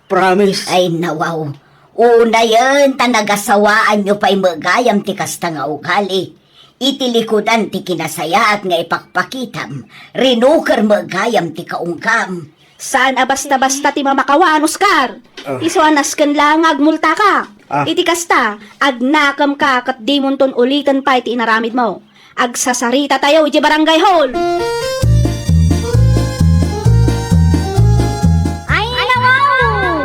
Promise. Ay nawaw. Una yan, tanagasawaan nyo pa'y magayam ti kasta nga ugali. Itilikudan ti kinasaya at nga ipakpakitam. Rinukar magayam ti kaunggam. Saan basta-basta ti mamakawaan, Oscar? Iso anaskan lang agmulta ka. Iti kasta, agnakam ka kat di mon ton ulitan pa iti inaramid mo. Agsasarita tayo iti barangay hall. Ay nawaw!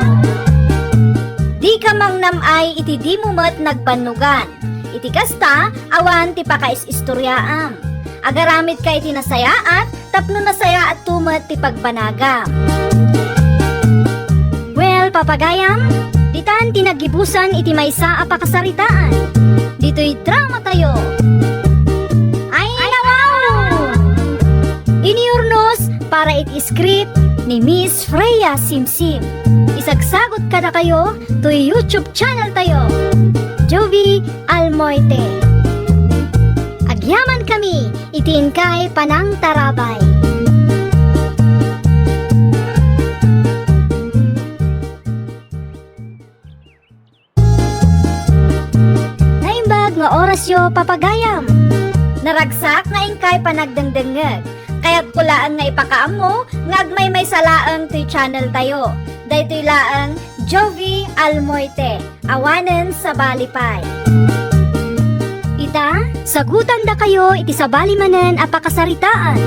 Di ka mang namay iti di mo mat nagbanugan. Iti kasta, awan ti pakais-istoryaam. Agaramid ka iti nasayaat, tapno nasaya at tumat ti pagbanagam. Well, papagayam, ditan tinagibusan iti maysa a pakasaritaan. Dito'y drama tayo. Ay, nawaw! Iniurnos para iti script ni Miss Freya Simsim. Isagsagot ka na kayo to YouTube channel tayo. Jovi Almoite. Agyaman kami, itiin kay Panang Tarabay. Naimbag nga orasyo papagayam. Naragsak nga ingkay panagdengdengeg. Kaya't kulaan nga ipakaam mo, ngagmay may salaang to channel tayo. Daytoy laang Jovi Almoite, awanen sa Balipay. Ita, sagutan da kayo iti sa balimanen a pakasaritaan.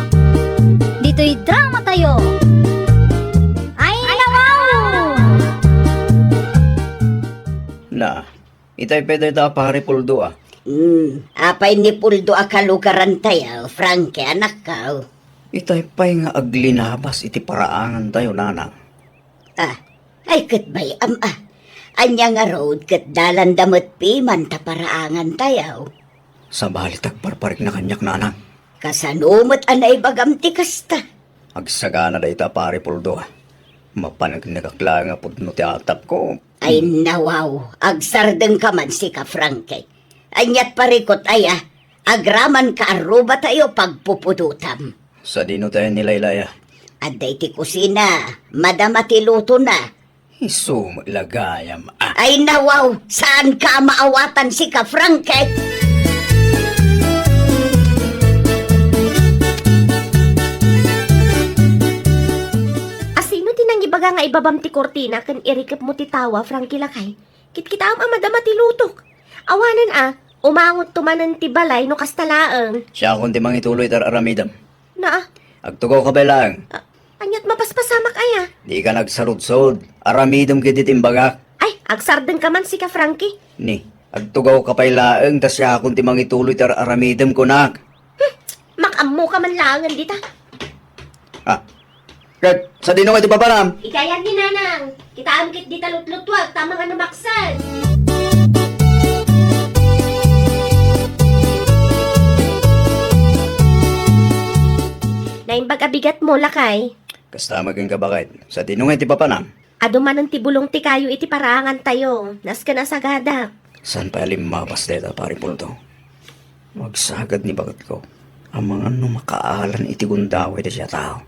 Dito'y drama tayo. Ay, nawaw! Na, itay pwede ta pare puldo ah. Apay ni Puldo akalugaran tayo, Frankie, anak ka. Itay pa'y nga aglinabas iti paraangan tayo, nanang. Ay kat bay anya nga road kat dalan damot piman ta paraangan tayo. Sa balit agparparik na kanyak, nanang. Kasanumot anay bagam ti kasta. Agsagana da ita pare puldo ah. Mapanag nagakla nga pudno ti atap ko. Ay nawaw, agsardeng ka man si ka Frankie. Anyat parikot aya, agraman ka aruba tayo pagpupudutam. Sa dino tayo nilaylaya. Aday ti kusina, madama ti luto na. Isu maglagayam ah. Ay nawaw, saan ka maawatan si ka Frankie? Asino tinangibaga nga ibabam ti kortina kan irikap mo ti tawa, Frankie Lakay? Kitkitaam ang madama ti lutok. Awanan umangot tumanan ti balay no kastalaang. Siya akong timang ituloy tar aramidam. Na, Agtugaw ka ba lang? anyat mapaspasamak aya. Di ka nagsarod-sod. Aramidam kiti timbaga. Ay, agsarden ka man si ka Frankie. Ni, agtugaw ka pa'y laeng, tas siya akong timang ituloy tar aramidam ko nak. Makammo ka man langan dita. Ah, Kat, sa dino nga iti paparam? Ikayan ni nanang. Kita amkit di talutlutwag, tamang ano maksan. Naimbag abigat mo, Lakay. Kasta maging kabakit. Sa dino nga iti papanam? Aduman ang tibulong ti kayo iti parangan tayo. Nas ka na sagada. San pa limapas deta pari pulto? Magsagad ni bagat ko. Ang mga ano makaalan iti gundaway da siya tao.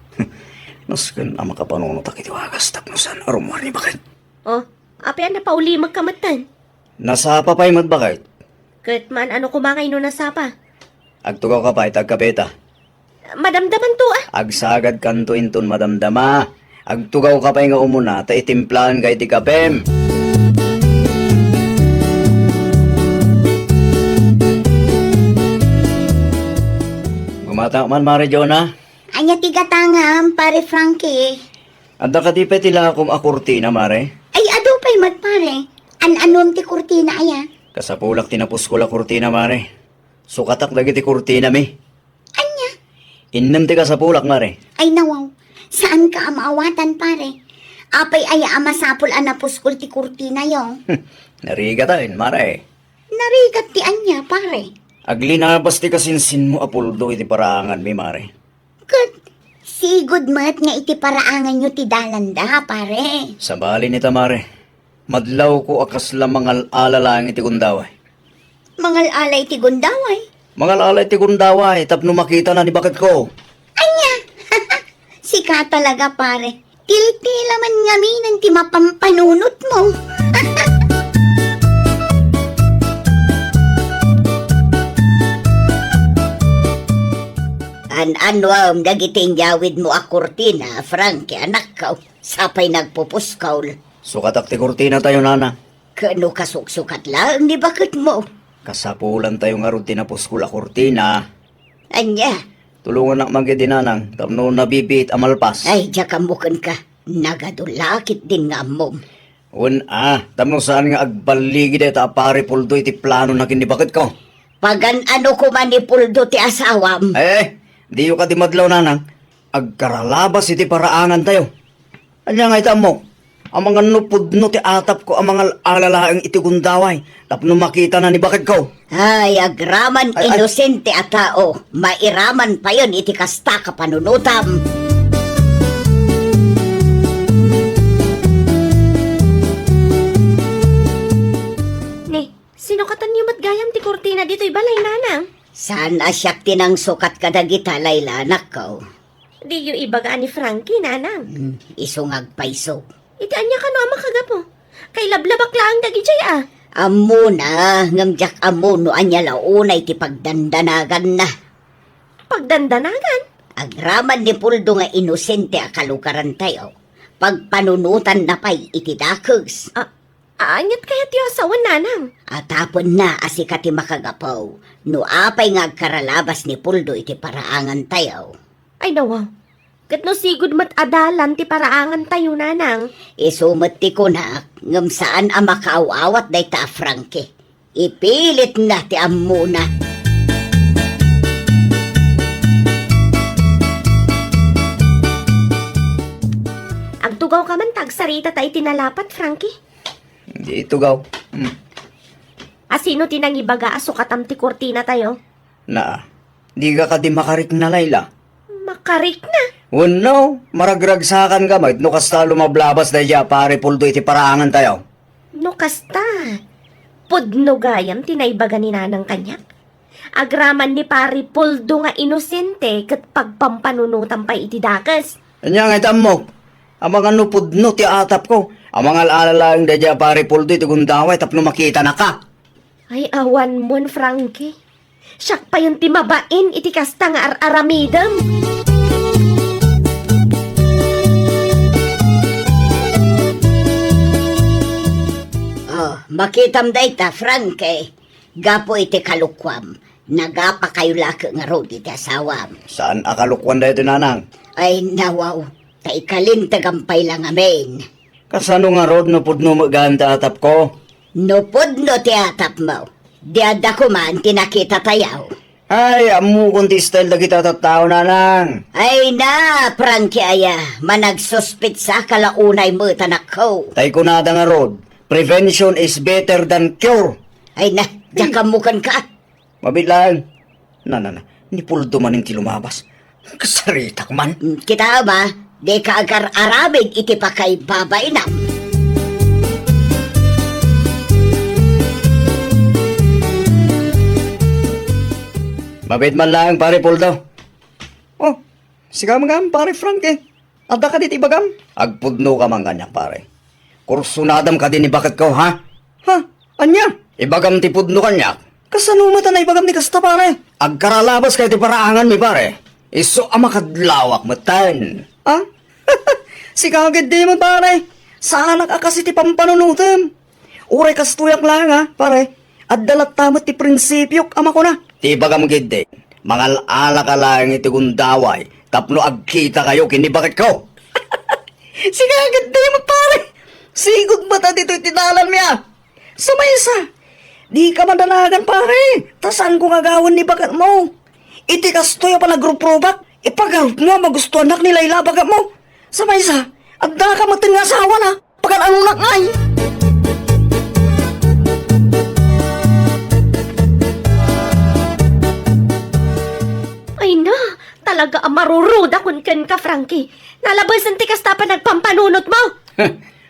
Naskan ang makapanunot ak iti wagas tapno san arumar ni bakit. Oh, apian na pauli magkamatan. Nasapa pa'y madbakit. Kat man ano kumangay no nasapa. Agtugaw ka pa'y tagkapeta. Madamdaman to Agsagad kanto inton madamdama. Agtugaw ka pa'y nga umuna ta itimplahan ka iti kapem. Gumata man Mari Jonah. Anya tigatangam, pare Frankie. Anda ka di pa tila akong akurtina, Mare. Ay, ado pa'y magpare. An-anom ti kurtina aya. Kasapulak tinapos ko la kurtina, Mare. Sukatak dagiti kurtina, mi. Anya? Innam ti kasapulak, Mare. Ay, nawaw. Saan ka amaawatan, pare? Apay aya amasapul anapuskul ti kurtina yung. Nariga tayo, Mare. Narigat ti anya, pare. Aglinabas ti kasinsin mo apuldo iti paraangan, mi, Mare. Good. Sigod mat nga iti paraangan nyo ti dalanda, pare. Sa bali ni Tamare, madlaw ko akas lang mga alalang iti gundaway. Mangal alay ti gundaway. Mga alay iti gundaway, tapno makita na ni bakit ko. Anya? Sika talaga, pare. Tiltila man ngaminan ti mapampanunot mo. An-anwam dagiting yawid mo a kurtina, Frankie, anak ka. Sapay nagpupuskaw. Sukatak ti kurtina tayo, nana. Kano kasuksukat lang, di bakit mo? Kasapulan tayo nga ron tinapos ko la kurtina. Anya? Tulungan nak magidinanang, tapno nabibit amalpas. Ay, diyakamukan ka. Nagadulakit din nga mom. Tamo saan nga agbaligi dito pare Puldo iti plano na kinibakit ko. Pagan ano ko man ni Puldo ti asawam. Di yung ka di madlaw nanang. Agkaralabas iti paraangan tayo. Anya nga ita mo. Ang mga nupudno ti atap ko ang mga alalaang iti gundaway. Tapno makita na ni bakit ko. Ay, agraman Ay. inosente a tao. Mairaman pa yon iti kasta kapanunutam. Ni, sino katan niyo matgayam ti kurtina dito'y balay nanang? Saan asyak tinang sukat kadagita layla anak ko? Di yu ibaga ni Frankie nanang. Isungag paiso. Iti anya ka no ama kagapo. Kay lablabak laang dagi jay ah. Amo na, ngamjak amo no anya launay ti pagdandanagan na. Pagdandanagan. Agraman ni Puldo nga inosente a kalukaran tayo. Pagpanunutan na pa'y iti dakes. Anyat kaya tiyo asawan nanang. Atapon na asika ti makagapaw. No apay nga agkaralabas ni Puldo iti paraangan tayo. Ay nawaw. Kat no sigud mat adalan ti paraangan tayo nanang. Isumat ti kunak, ngam saan ang makaawawat day ta Frankie. Ipilit na ti ammo na. Agtugaw ka man tagsarita tayo tinalapat, Frankie. Di ito gaw. Asino tinang ibaga asukatam ti kurtina tayo? Di ka di makarik na layla. Makarik na. Maragragsakan ka mait no kasta lumablabas na dya pare Puldo iti paraangan tayo. No kasta. Pudno gayam tinaibaga ni nanang kanyak. Agraman ni pari Puldo nga inosente kat pagpampanunutan pa iti dakas. Anya nga itam mo. Ang mga nupudno ti atap ko. Ang mga alalaang da dya pare Puldo iti gundaway tapno makita na ka. Ay awan mon, Frankie. Siyak pa yung timabain iti kasta nga aramidam. Makitam day ta, Frankie. Gapo iti kalukwam. Nagapa kayo laki nga rod iti asawam. Saan akalukwan da ito nanang? Ay nawaw, taikalin tagampay lang amin. Kasano nga rod no pudno maganda atap ko? Nupod no ti atap mo. Diada ko man tinakita tayaw. Ay, amu kundi style na kita tattao nanang. Ay na, Frankie aya. Managsuspit sa kalaunay mo tanak ko. Tay ko nada nga rod. Prevention is better than cure. Ay na, jakamukan ka. Mabilang. Ni Puldo man yung lumabas. Kasaritak man. Kita ba, di ka agar arabig iti pa kay babay na. Mabit man lang, pare Puldo. Oh, sigam pare Frankie. Adda ka dit ibagam? Agpudno ka man ganyan, pare. Kursunadam ka din bakit ko, ha? Ha? Anya? Ibagam ti pudno kanya. Kasano mata na ibagam ni kasta, pare? Agkaralabas kayo ti paraangan mi, pare. Iso amakadlawak matan. Ha? Sigagad di mo, pare. Saan ka kasi ti pampanunutem? Uray kastuyak lang, ha, pare. At dalat tamat ti prinsipyok ama ko na. Ti bagam gid mangal ala ka lang iti gundaway. Tapno agkita kayo kini bakit ko. Sigagad di mo, pare. Sigod mata dito itinalan niya. Sumaysa. Di ka madanagan, pare. Tasan ko ngagawan ni bagat mo. Iti kastoy pa nagruprobak. Ipagarup mo magustuhan nak nila ilabagat mo. Sumaysa. Agda ka matin nga asawa na. Pagan ano nak ngay. Ay na, talaga amaruruda kun ken ka, Frankie. Nalabasan ti kasta pa nagpampanunot mo.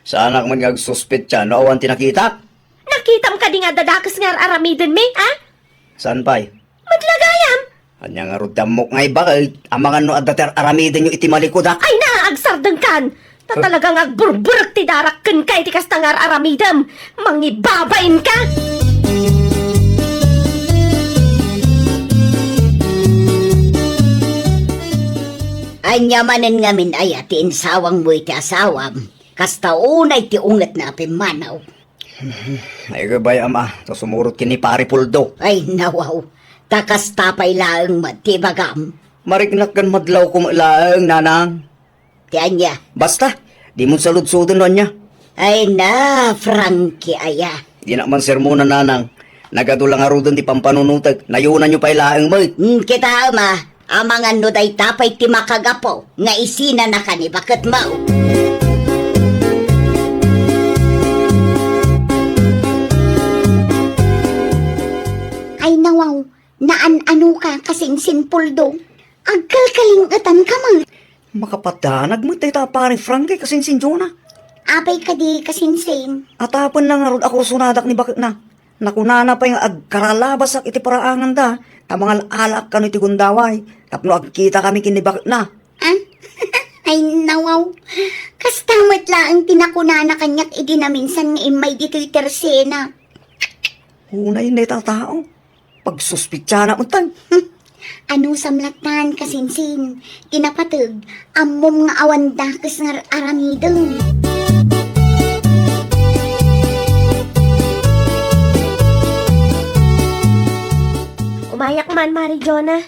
Sana man agsuspit siya, no? Awan tinakita? Nakitam ka di nga dadakas nga aramidin mi, ha? Saan pa'y? Maglagayam. Anya nga rudamok ngay ba? Amangan no adater aramidin yung itimalikod ha? Ay na, agsardeng kan. Ta talagang agburburek ti darak ken kay ti kasta nga aramidam. Mangibabain ka. Anya manen ngamin ay ati insawang mo iti asawam. Kasta unay ti unget na pimanaw. Ay gabay ama, to sumurot kini pare Puldo. Ay nawaw, takas tapay laang matibagam. Mariknak kan madlaw ko laang nanang. Ti anya, Basta, di mo saludsudon nun niya. Ay na, Frankie aya. Di na man sermonan nanang. Nagadulang arudon ti pampanunutag. Nayunan nyo pa ilaang mo. Kita ama, amangan no day tapay ti makagapo, nga isina na kani bakit mau. Ay nawaw, naan-ano ka kasing sinpuldo. Agkal kalingatan ka man. Makapadanag mo tayo pare Frankie kasing sinjona. Apay ka di kasinsin. Atapon lang arod ako sunadak ni bakit na. Nakunana pa yung agkaralabas ak iti paraangan da. Tamangal alak kano iti gundaway. Tapno agkita kami kinibakit na. Ah? Ay nawaw, kastamat lang tinakunana kanyak idi na minsan nga imay dito'y tersena. Hunay na itatao. Pagsuspitsa na untang. Ano samlatan kasinsin, tinapatag, amom nga awan dakes nga aramidong. Umayak man, Mari Jonah.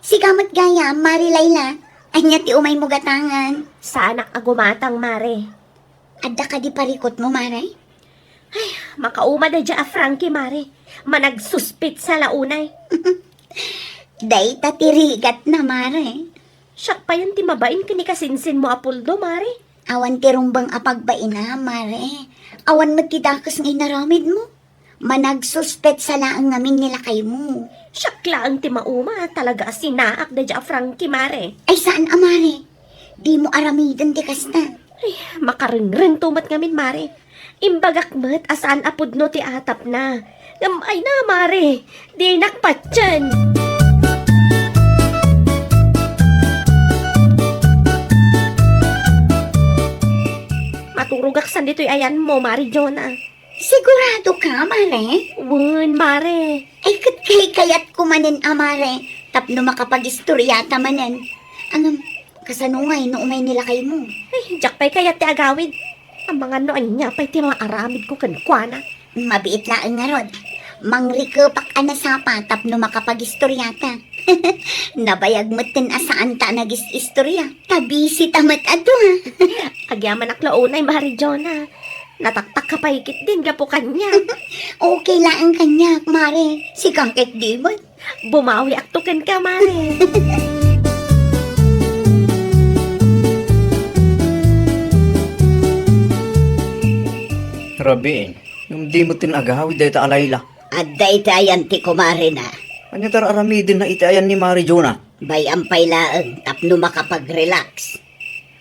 Si kamat gaya, Mari Layla, anya ti umay mo gatangan. Sa anak agumatang, Mare. Adda ka di parikot mo, Maray? Makauma na dya a Frankie, Mare. Managsuspit sa launay. Day tatirigat na, Mare. Siyak pa yan timabain kini kasinsin mo apuldo, Mare. Awan ti rumbang apagbain na, Mare. Awan magtidakas ng inaramid mo. Managsuspet sa laang ngamin nila kay mo. Siyak lang ti mauma talaga sinaak na dya a Frankie, Mare. Ay saan, Amare? Di mo aramidan ti kasta. Ay, makaringring tumat ngamin, Mare. Imbagak met asaan apudno ti atap na. Ay na, Mare. Di nakpatyan. Maturugak san dito'y ayan mo, Mari Jonah. Sigurado ka, Mare? Wun, Mare. Ay kat kay kayat kumanin, Amare. Tapno makapag-istoryata manen. Ang kasanungay no umay nila kay mo. Ay, jak pa'y kaya ti agawid. Ang mga noon niya pa'y ti mga aramid ko kankwana. Mabiit laang nga rod. Mangrikepak anasapa tapno makapag-istoryata. Nabayag mo tin asaan ta nagis-istorya. Tabisi tamat ato ha. Agyaman aklaunay, Mari Jonah. Nataktak ka pa higit din, gapo kanya. Okay lang kanya, Mare. Si Kangket di ba? Bumawi aktukan ka, Mare. Rabi, yung di mo tinagawid dahil alayla. At daytayan ti kumare na. Kanya tar aramidin na itayan ni Mari Jonah. Bayang pailaan, tapno makapag-relax.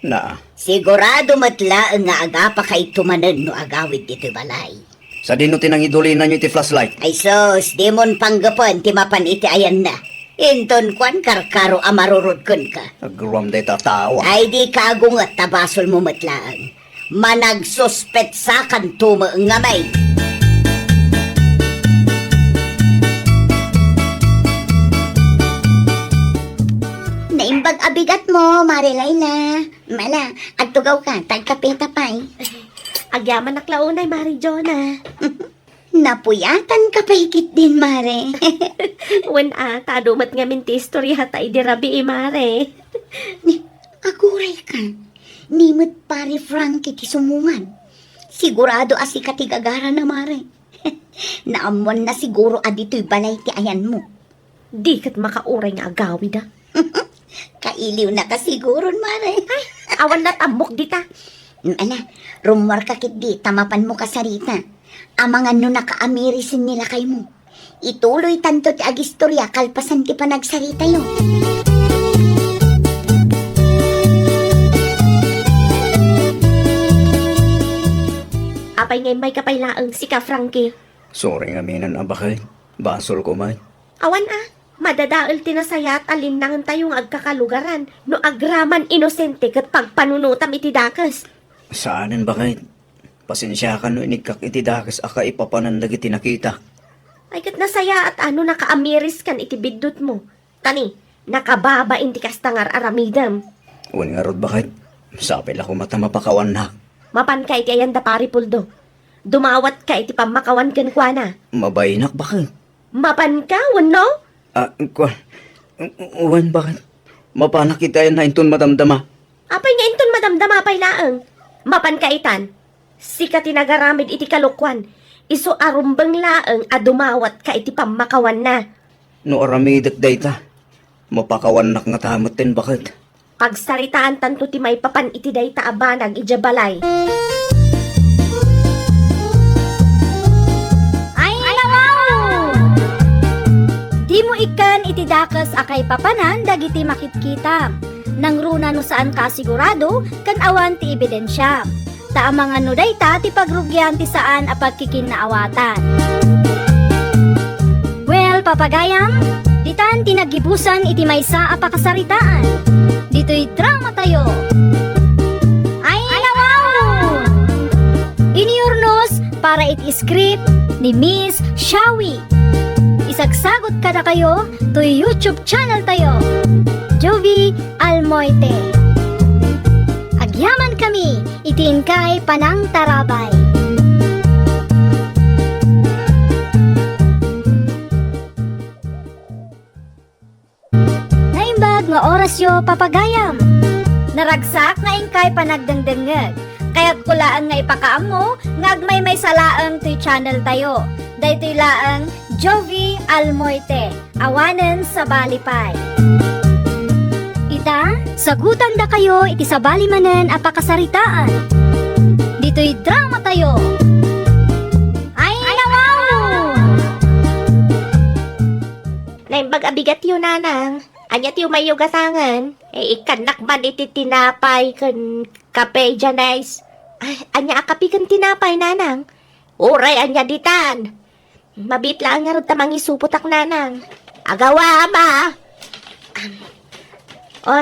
Na, Sigurado matlaang nga agapa kay tumanan no agawid dito balay. sa dino tinangidulinan nyo iti flashlight. Ay sos, di mon panggapan ti mapan iti ayan na. Inton kwan karkaro amarurod kun ka. Agruam dahil tatawa. Ay di kagungat tabasol mo matlaang. Managsuspet sa kantuma nga may. Naimbag abigat mo, Mare Layla. Mala, agtugaw ka, tagkapeta pa'y. Agyaman aklaunay, Mari Jonah. Napuyatan ka pa'ykit din, Mare. Wen tadumat nga minti istorya ta idirabi, Mare. Aguray ka. Nimot pare Frankie ti sumungan. Sigurado asi katigagara na, Mare. Naamon na siguro adito'y balay ti ayan mo. Di kat makauray nga agawid, Kailiw na ka siguro, Mare. Awan na tambok dita. Ala, rumor ka kit di, tamapan mo kasarita. Amangan no nakaamirisin nila kay mo. Ituloy tanto ti agistorya, kalpasan ti panagsarita yo. Apay ngay may kapailaang si ka, Frankie. Sorry nga minan abakay. Basol ko man. Awan madadaol tinasayat alin nang tayong agkakalugaran no agraman inosente kat pagpanunutam iti dakas. Saanin bakit? Pasensya ka no inikak iti dakas aka ipapanandag iti nakita. Ay kat nasaya at ano nakaamiris kan iti biddut mo. Tani, nakababa inti kastangar aramidam. Uwan nga rod bakit? Sapil ako mata mapakawan na. Mapan ka iti ayan da pari puldo. Dumawat ka iti pamakawan kan kuana. Mabaynak bakit? Mapan ka, wano? Uwan bakit? Mapanak kita yan na inton madamdama. Apay nga inton madamdama pay laang. Mapan ka itan. Si ka tinagaramid iti kalukwan. Iso arumbang laeng adumawat ka iti pamakawan na. No aramidak dayta. Mapakawanak nga tamatin bakit? Pagsaritaan tanto ti may papan iti dayta abanag ijabalay. Ay, wow! Di mo ikan iti dakas akay papanan dagiti makitkita. Nang runa no saan ka sigurado, kan awan ti ebidensya. Ta mga no dayta ti pagrugyan ti saan a pagkikinaawatan. Well, papagayam, ditan tinagibusan iti maysa a pakasaritaan. Dito'y drama tayo. Ay, wow! Iniurnos para iti script ni Miss Shawi. Isagsagot ka na kayo to YouTube channel tayo. Jovi Almoite. Agyaman kami, itin kay Panang Tarabay. Naimbag nga orasyo papagayam. Naragsak nga ingkay panagdengdengeg. Kaya't kulaan nga ipakaam mo, ngagmay may salaang to'y channel tayo. Daytoy laang Jovi Almoite. Awanen sa Balipay. Ita, sagutan da kayo iti sa balimanen a pakasaritaan. Dito'y drama tayo. Ay, wow! Naimbag abigat yun, nanang. Anya tiyo may yugatangan. Ikanak man iti tinapay kan kape janais. Ay, anya akapi kan tinapay, nanang. Uray, anya ditan. Mabitla ang narod tamang isuputak, nanang. Agawa, ama. Oh,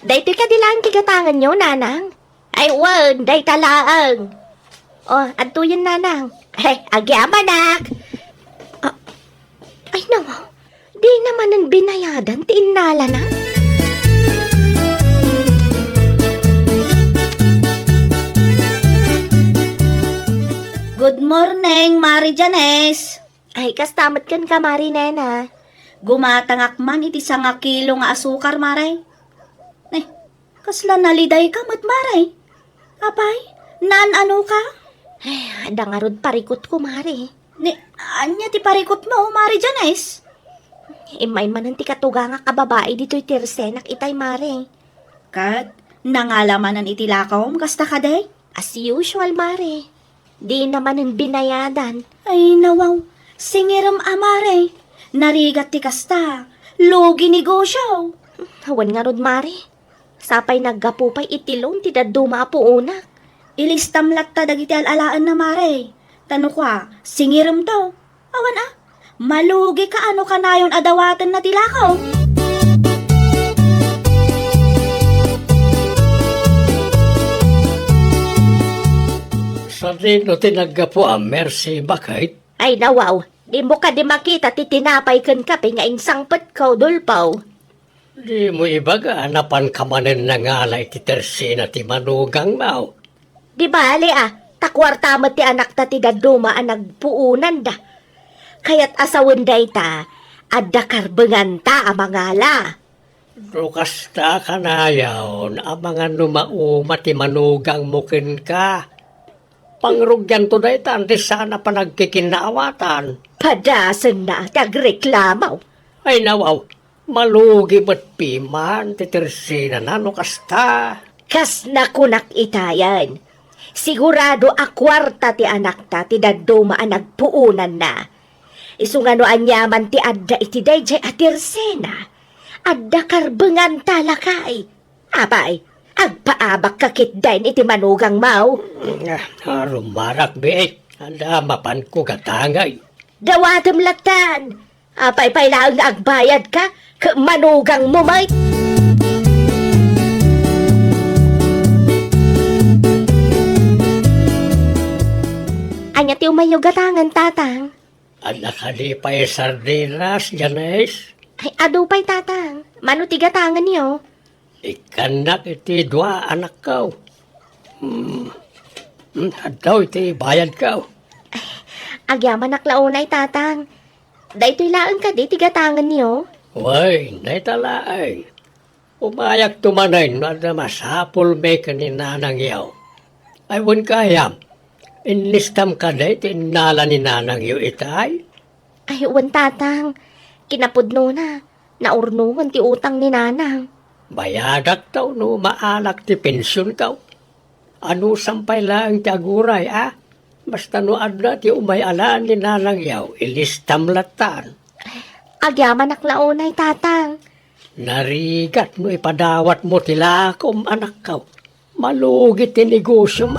daytoy ka dilang tigatangan nyo, nanang. Ay, wan, day talaang. Oh, antuyin, nanang. Ay, agyamanak. Ay, naman. Di naman ang binayadan, tinala na. Good morning, Mari Janes. Ay, kastamat kan ka, Mari Nena. Gumatangak man iti sanga kilo nga asukar, Mare. Eh, kasla naliday ka, mat Mare. Apay, nan ano ka? Ay, dangarod parikot ko, Mari. Ni, anya ti parikot mo, Mari Janes? Imay man ang tikatuga nga kababae dito'y tirsenak itay, Mari. Kat, nangalaman ang itilakaw, kasta ka day? As usual, Mari. Di naman ang binayadan. Ay, nawaw, singiram amare. Narigat ti kasta, lugi negosyo. Hawan nga rod, Mari. Sapay naggapupay itilong ti daduma po una. Ilistam latta dagiti alalaan na Mare. Tano ka, singiram to. Awan malugi ka ano ka na yon adawatan na tilakaw. Sa dino tinaggapo ang Mercy bakit? Ay, nawaw. Di mo ka di makita ti tinapay kan kape nga insangpet ko, dulpaw. Di mo ibaga napan kamanen na nga na iti tersina ti manugang mau. Di bali takwarta mo ti anak ta ti daduma ang nagpuunan da. Kaya't asawan day ta, adda karbengan ta amangala. Dukas ta kanayaw ang mga numauma ti manugang mukin ka. Pangrugyan to day ta, di sana pa nagkikinaawatan. Padasan na, tagreklamaw. Ay nawaw, malugi ba't piman ti tersina na no kasta. Kas na kunak itayan. Sigurado akwarta ti anak ta ti daduma ang nagpuunan na. Isungano anyaman ti adda iti dayjay atirsena. Adda karbengan talakay. Apay, agpaabak kakit dain iti manugang mau. Rumarak be, anda mapan ko katangay. Dawatem latan. Apay pailaang nga agbayad ka, manugang mo may. Anya ti umayo gatangan, tatang. Anak halipay sardinas, Janes. Ay, ado pa'y tatang. Mano ti gatangan niyo? Ikanak iti dua anak kau. Adaw iti bayad kau. Agyaman naklaunay, tatang. Daytoy laang ka di ti gatangan niyo. Way, naitalaay. Umayak tumanay na masapul may kaninanang yaw. Ay, wan kayam. Inlistam ka day, tinala ni nanang yu itay. Ay, wan tatang. Kinapudno na. Naurnungan ti utang ni nanang. Bayadak taw no maalak ti pensyon kaw. Ano sampay lang ti aguray, Basta no adna ti umayalaan ni nanang yaw, ilistam latan. Agyaman naklaunay, tatang. Narigat no ipadawat mo ti lakom anak kaw. Malugit ti negosyo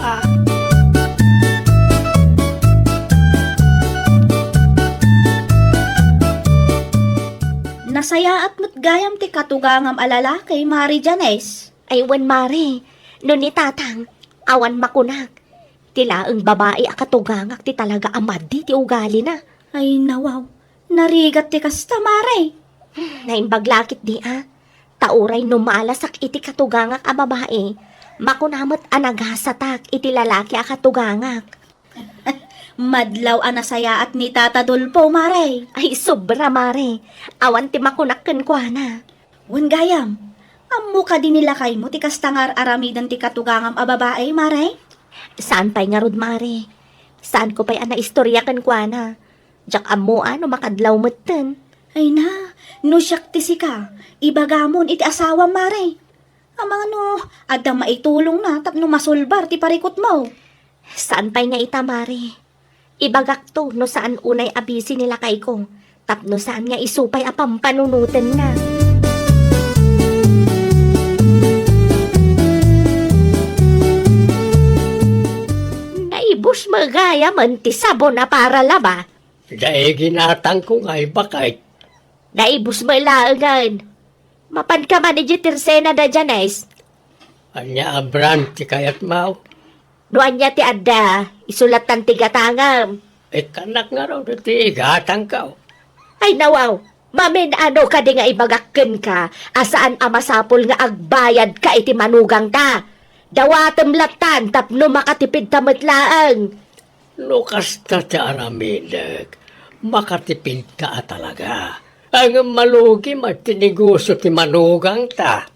Nasaya at mo't gayam ti katugangam alala kay Mari Janes. Ay, wan mare. No ni tatang, awan makunag. Tila ang babae akatugangak ti talaga amad ti ugali na. Ay nawaw, narigat ti kasta Mare. Naimbaglakit di Tauray no malasak iti katugangak a babae. Makunamot anagasatak iti lalaki akatugangak. Madlaw anasaya at ni Tata Dulpo Mare. Ay sobra mare. Awan ti makunakken kwa na. Wan gayam, ammo ka din nila kay mo ti kastangar aramidan ti katugangam a babae Mare. Saan pa'y nga rod mare? Saan ko pa'y istorya kan kwa na? Jak amo ano makadlaw motten. Ay na, no siyak ti sika, ibagamon iti asawa Mare. Amang no, adda maitulong na tapno masulbar ti parikot mo. Saan pa'y nga ita mare? Ibagak to no saan unay abisi nila kay ko. Tapno saan nga isupay apampanunutan na. Naibus magaya man ti sabon na para laba. Dahil ginatang ko nga'y bakit. Naibus malaangan. Mapan ka man ni Tersena da Janes. Anya abran ti kayat mau. Doan niya ti adda, isulatan ti gatangam. Kanak nga raw ti igatang ka. Ay nawaw, mamin ano ka di nga ibagakken ka, asaan amasapol nga agbayad ka iti manugang ta. Dawatem latan tapno makatipid tamatlaang. Lukas ta ti aramidag, makatipid ka talaga. Ang malugi matinegosyo ti manugang ta.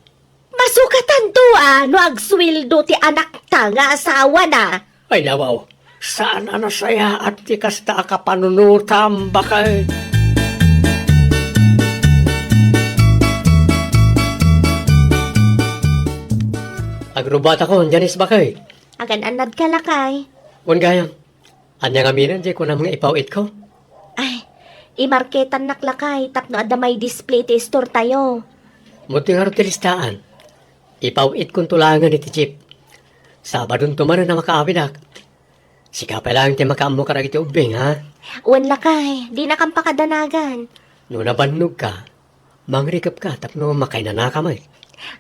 Masukatan to no agswildo ti anak ta nga asawa na. Ay nawaw, saan anasaya at ti kasta ka panunutam bakit? Agrubat ako, Janis bakit? Agan anad ka lakay. Wan gayam, anya nga minan di ko na mga ipawit ko. Ay, imarketan naklakay tapno adda may display ti store tayo. Muti nga rin tilistaan. Ipawit kong tulangan iti Chip. Sabadon tumanan na makaawinak. Sika pa lang ti makaamo ka iti ubing, ha? Wan lakay, di na kang pakadanagan. No nabannog ka, mangrikap ka tapno makainanaka mo.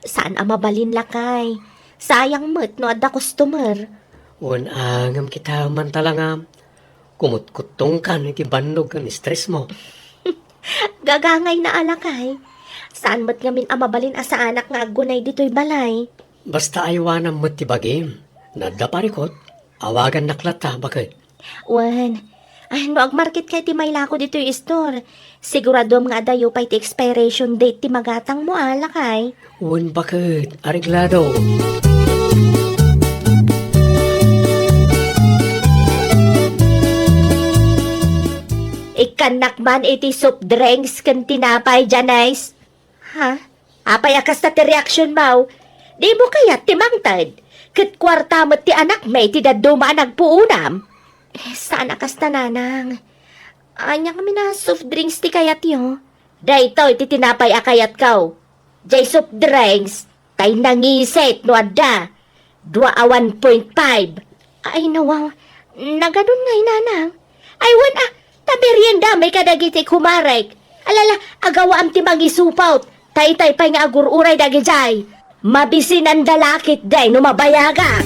Saan mabalin lakay? Sayang mo't no adda customer. Wan angam kita man talangam. Kumut-kutong ka iti bannog kan stress mo. Gagangay na alakay. Saan mo't ngamin amabalin sa anak nga agunay dito'y balay? Basta aywanan mo ti bagim. Nadda parikot, awagan naklata bakit? Wan, no agmarket kay ti may lako dito'y store. Sigurado nga adayo pa'y ti expiration date ti magatang mo alakay. Wan bakit, areglado. Ikanak man iti soup drinks kan tinapay Janice. Ha? Apay akas na ti reaction mo. Di mo kaya timangtad. Kat kwarta mo ti anak may ti daduma nagpuunam. Saan akas na nanang? Anya kami na soft drinks ti kayat yo. Dayto iti tinapay akayat kaw. Jay soft drinks. Tay nangisit no adda. 2.5. Ay nawaw. Naganun ngay nanang. Ay wan tabirienda may kadagiti kumarek. Alala, agawa am ti magisupaut. Tay-tay pa'y nga agururay dagi jay. Mabisin ang dalakit day no mabayaga.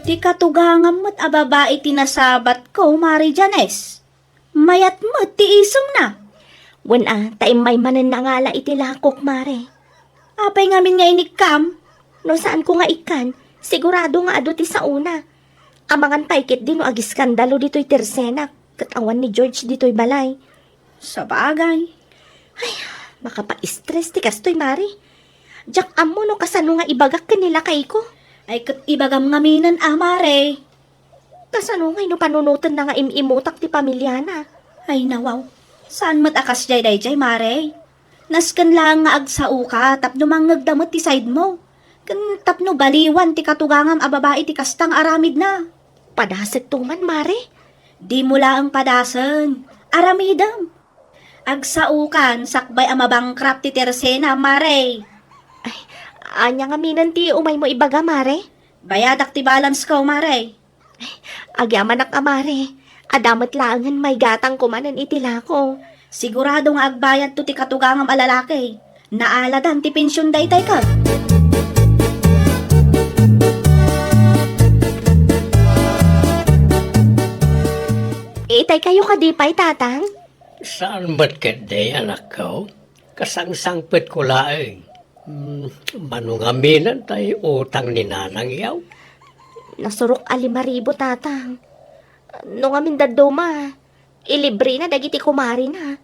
Ti katugangam mo't ababae tinasabat ko Mari Janes. Mayat mo't ti isong na. Wan taim may manan na ngala iti lakok mare. Apay ngamin nga inikam. No saan ko nga ikan, sigurado nga ado ti sa una. Amangan paikit din no agiskandalo dito'y Tersena, katawan ni George dito'y balay. Sa bagay. Makapa-stress ti kastoy, Mari. Jak amo no kasano nga ibagak kanila kay ko. Ay kat ibagam ngaminan Mare. Kasano nga no panunutan na nga imimutak ti pamilya na. Ay nawaw, saan mat akas jay Mare? Naskan lang nga agsao ka, tapno manggagdamot ti side mo. Kan tapno baliwan ti katugangam a babae ti kastang aramid na. Padasag tuman, Mari. Di mo lang padasan, aramidam. Agsaukan, sakbay ang mabangkrap ti Tersena, Mare. Anya nga minan ti umay mo ibaga, Mare. Bayadak ti balance ko, Mare. Agyamanak Mare. Adamat langan may gatang kumanan itila ko. Sigurado nga agbayad to ti katugangam alalaki. Naaladan ti pensyon daytay ka. Itay kayo kadipay, tatang? Saan ba't kede, anak ko? Kasangsangpit ko laeng. Manungaminan tayo utang ni nanang yaw. Nasurok 5,000, tatang. No nga mindaduma, ilibre na dagiti kumari na.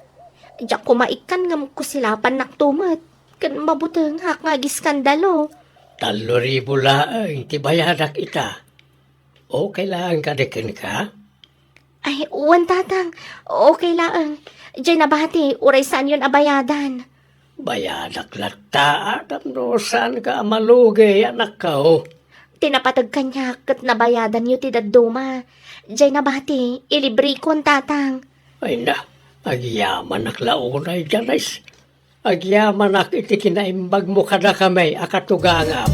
Diyak kumaikan nga kusilapan naktumat. Kan mabutang hak nga giskandalo. 3,000 laeng, tibayadak ita. O kailangan ka dikin ka? Ay, uwan, tatang. Okay lang. Diyan nabati, uray saan yun abayadan. Bayadak lata at ano saan ka malugi, anak ko? Tinapatag kanya kat nabayadan yun ti daduma. Diyan nabati, ilibre ko ang tatang. Ay na, agyaman ak launay janis. Agyaman ak iti kinaimbag mo kada kamay akatugangam.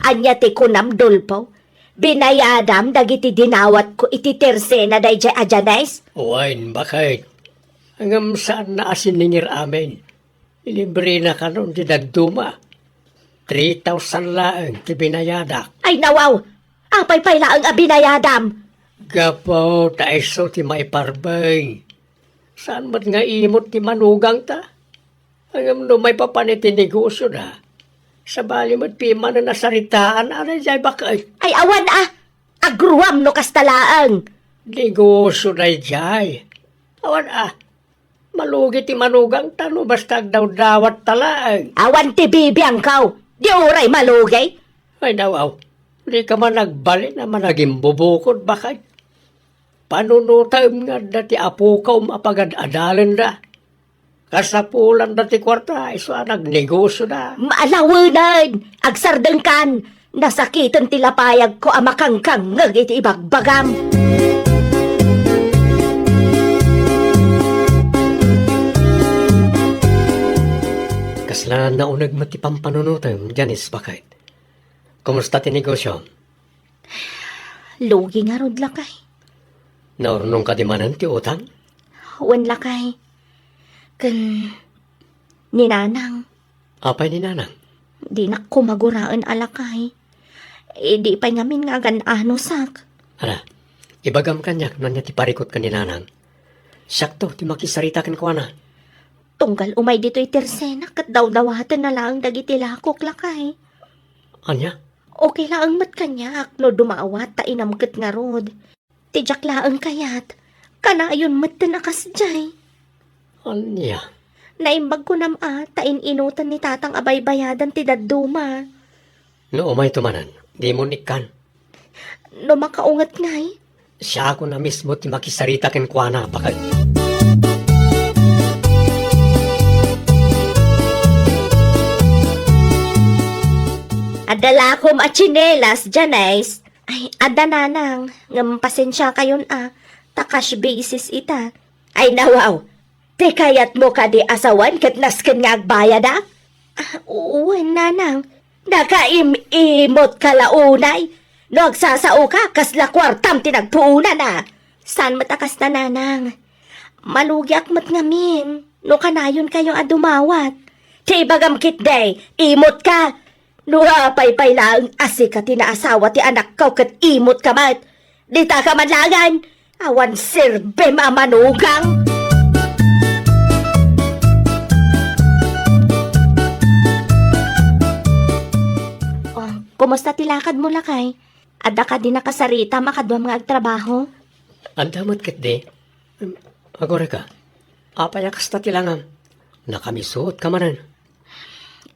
Anya ti kunam dulpo. Binayadam dagiti dinawat ko iti Tersena dayjay ajanais. Wain bakit? Hanggang saan na asiningir amin? Ilibre na ka nun di nagduma. 3,000 laeng ti binayadak. Ay nawaw, apay pala ang abinayadam. Gapo, taiso ti maiparbay. Saan ba't nga imot ti manugang ta? Hanggang no may papaniti negosyo na. Sa bali mo't pima na nasaritaan, aray jay bakit? Ay awan agruam no kastalaang. Negosyo na jay. Awan malugi ti manugang tano basta daw dawat talaang. Awan ti bibiyang kaw, di uray malugay. Ay nawaw, di ka man nagbalik na man naging bubukod bakit? Panunutam nga dati apo ka mapagad-adalan na. Kasapulan dati kwarta, iso nagnegosyo na. Maalawanan, agsardeng kan, nasakitan ti lapayag ko amakangkang ngag iti ibagbagam. Kasla naunag matipang panunutam, Janice, bakit? Kumusta ti negosyo? Lugi nga rod lakay. Naurnong ka di manan ti utang? Wan lakay. Kan ninanang, Apay ni nanang? di na kumaguraan alakay. Di pa ngamin nga ganano sak. Ala, ibagam kanyak nun niya ti parikot ka ni nanang. Sakto, ti makisarita ken ko na. Tunggal umay dito Tersena kat daw-dawatan na lang dagiti lakok lakay. Anya? Okay lang mat kanyak no dumawat ta inamket nga rod. Tijak laang kayat. Kana ayon mat tanakas jay. Anya? Naimbag ko nam tain inutan ni tatang abay-bayadan ti daduma. No umay tumanan, di mo nikan. No makaungat ngay. Siya ako na mismo ti makisarita ken ko na bakit? Adala kom at chinelas, Janice. Ay, adananang. Ngam pasensya kayon Takas basis ita. Ay nawaw. Te kayat mo ka di asawan kat nasken nga agbayad Oo, nanang. Nakaimot ka launay. No agsasao ka, kasla kwartam tinagpuuna na. San matakas na nanang? Malugi akmat ngamin. No kanayon kayo adumawat. Te bagam kit day, imot ka. No apay lang asika tinaasawa ti anak ko kat imot ka mat. Dita ka manlangan. Awan sirbe mamanugang. Kumusta tilakad mo lakay? Adda ka din nakasarita makadwam nga agtrabaho. Ang damot kit di. Agore ka. Apay akas na tilangam. Nakamisot ka manan.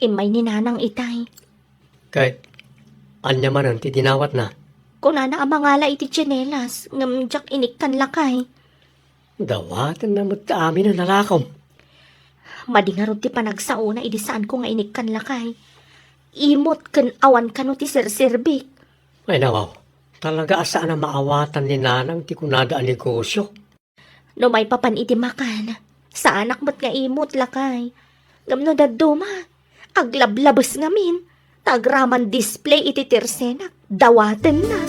Imay ni nanang itay. Kahit anya manan ti dinawat na. Kung nana ang mangala iti tsinelas, ngamjak inikkan lakay. Dawatan na mo't amin na nalakaw. Madingarod ti panagsauna, idi saan ko nga inikkan lakay. Imot ken awan kano ti sirsirbik. Ay nawaw. Talaga asa na maawatan ni nanang ti kunada ang negosyo. No may papan iti makan. Sa anak mo't nga imot lakay. Gamno daduma. Aglablabas ngamin. Tagraman display iti tersenak. Dawaten na.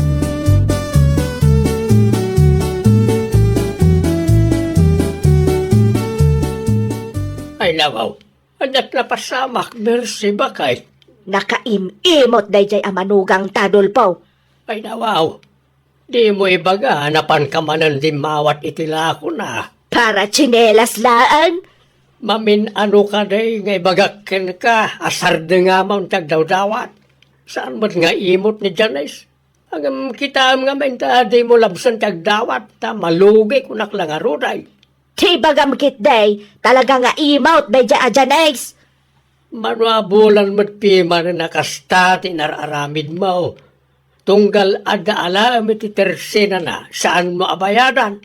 Ay nawaw. Anak na pasamak. Mercy bakay. Nakaimimot dayjay amanugang tadulpaw. Ay nawaw. Di mo ibaga. Hanapan ka manan di mawat itilako na. Para tsinelas laan. Mamin ano ka day, ngay bagakin ka, asar de nga maun tagdawdawat. Saan mo't nga imot ni Janice? Hanggang kita nga menta, di mo labsan tagdawat, ta malugi kunak lang aruday. Tibagam kit day, talaga nga imaut dayjay ajanex. Manuabulan mo't pima na nakastati nararamid mo. Tunggal ada alam iti tersena na, saan mo abayadan?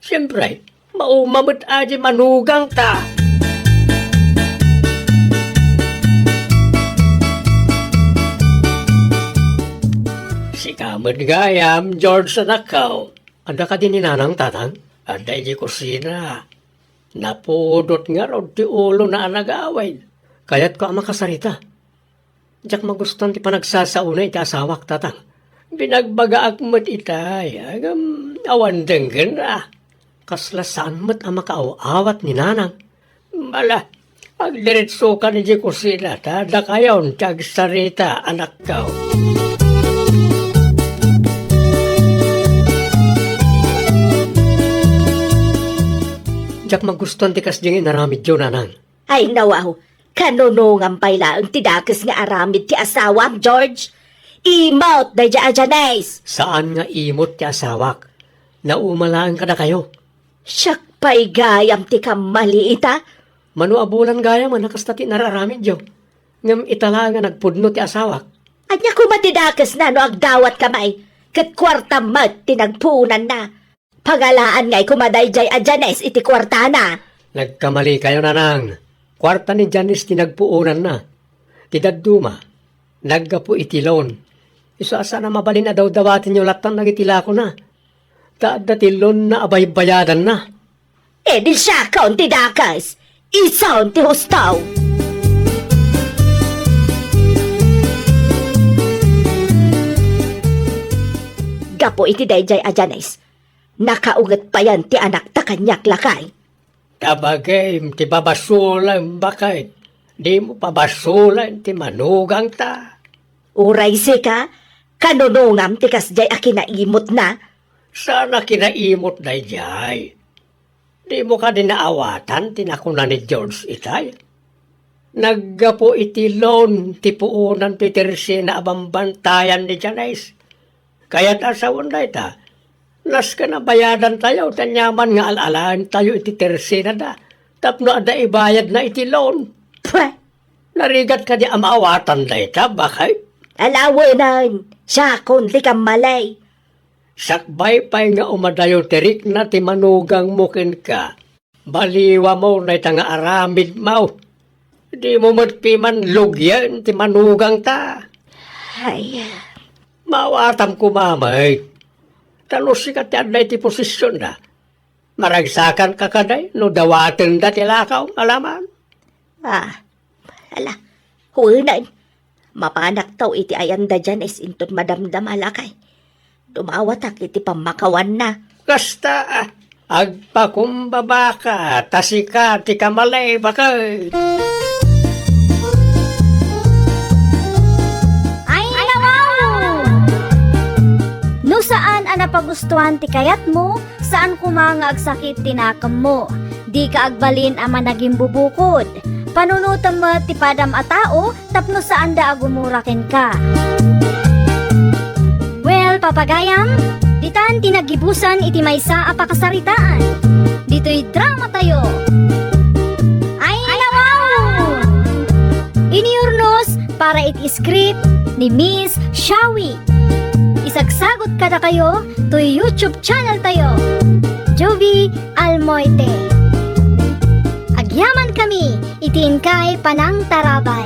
Siyempre, maumamot aji manugang ta. Si kamad gayam, George sa nakaw. Anda ka din ni nanang tatang? Anda di kusina. Napudot nga raw ti ulo na nag-away. Kaya't ko ang makasarita. Diyak magustan ti panagsasauna iti asawak tatang. Binagbagaak mo't itay. Agam awan denggen na. Kaslasaan mo't ang makaawat ni nanang. Mala, agdiretso ka ni di kusina. Tada kayon, tiyag sarita, anak ka. Diyak magustan ti kasdingin naramid yun, nanang. Ay nawaw, kanunungan pala ang tidakis nga aramid ti asawam, George. Imaut dayjay ajanex. Saan nga imot ti asawak? Naumalaan ka na kayo. Siyak pa'y gayam ti kamaliita. Manuabulan gaya man nakastati nararamid yun. Ngam itala nga nagpudno ti asawak. Anya kumatidakas na no agdawat kamay. Kat kwarta mat tinagpunan na. Pagalaan nga'y kumadayjay ajanes iti kwarta na. Nagkamali kayo, nanang. Kwarta ni Janice tinagpuunan na. Tidaduma. Naggapo itilon. Isa-asa na mabalin na daw dawatin yung latang nagitilako na. Datilon na abay-bayadan na. Eh di siya kaon tidakas. Isaon ti hustaw. Gapo iti dayjay ajanes. Nakaugat pa yan ti anak ta kanyak lakay. Tabagay, ti babasulan bakay. Di mo pabasulan ti manugang ta. Uray si ka, kanunungam ti kasjay akinaimot na. Sana kinaimot na jay. Di mo ka din naawatan, tinakuna ni George itay. Naggapo iti loan, ti puunan ti Teresina abambantayan ni Janice. Kaya't asawon na ita, nas ka na bayadan tayo, tanyaman nga alalaan tayo iti Teresina da. Tapno ada ibayad na iti loan. Pweh, Narigat ka di amaawatan na ita, bakay? alawanan, siya kundi kang malay. Sakbay pa'y nga umadayo tirik na ti manugang mukin ka. Baliwa mo na ita nga aramid mo. Di mo matpiman lugyan ti manugang ta. Ay, Mawatam ko mamay. Talos si katiyan na iti posisyon na. Maragsakan ka kaday no dawatin da ti lakaw alaman. ala, huwinan. Mapanak tao iti ayanda dyan is intot madamdam alakay. Dumawatak iti pamakawan na. Kasta agpakumbaba ka, tasika ti kamalay bakay. Ay, nawaw! No saan ang napagustuhan ti kayat mo, saan kumanga agsakit tinakam mo. Di ka agbalin ama naging bubukod. Panunutan mo ti padam a tao, tapno saan da agumurakin ka. Well, channel Papagayam, ditan tinagibusan iti maysa a pakasaritaan. Dito'y drama tayo. Ay nawaw! Iniurnos para iti script ni Miss Shawi. Isagsagot kada kayo to YouTube channel tayo. Jovi Almoite. Agyaman kami, itiin kay Panang Tarabay.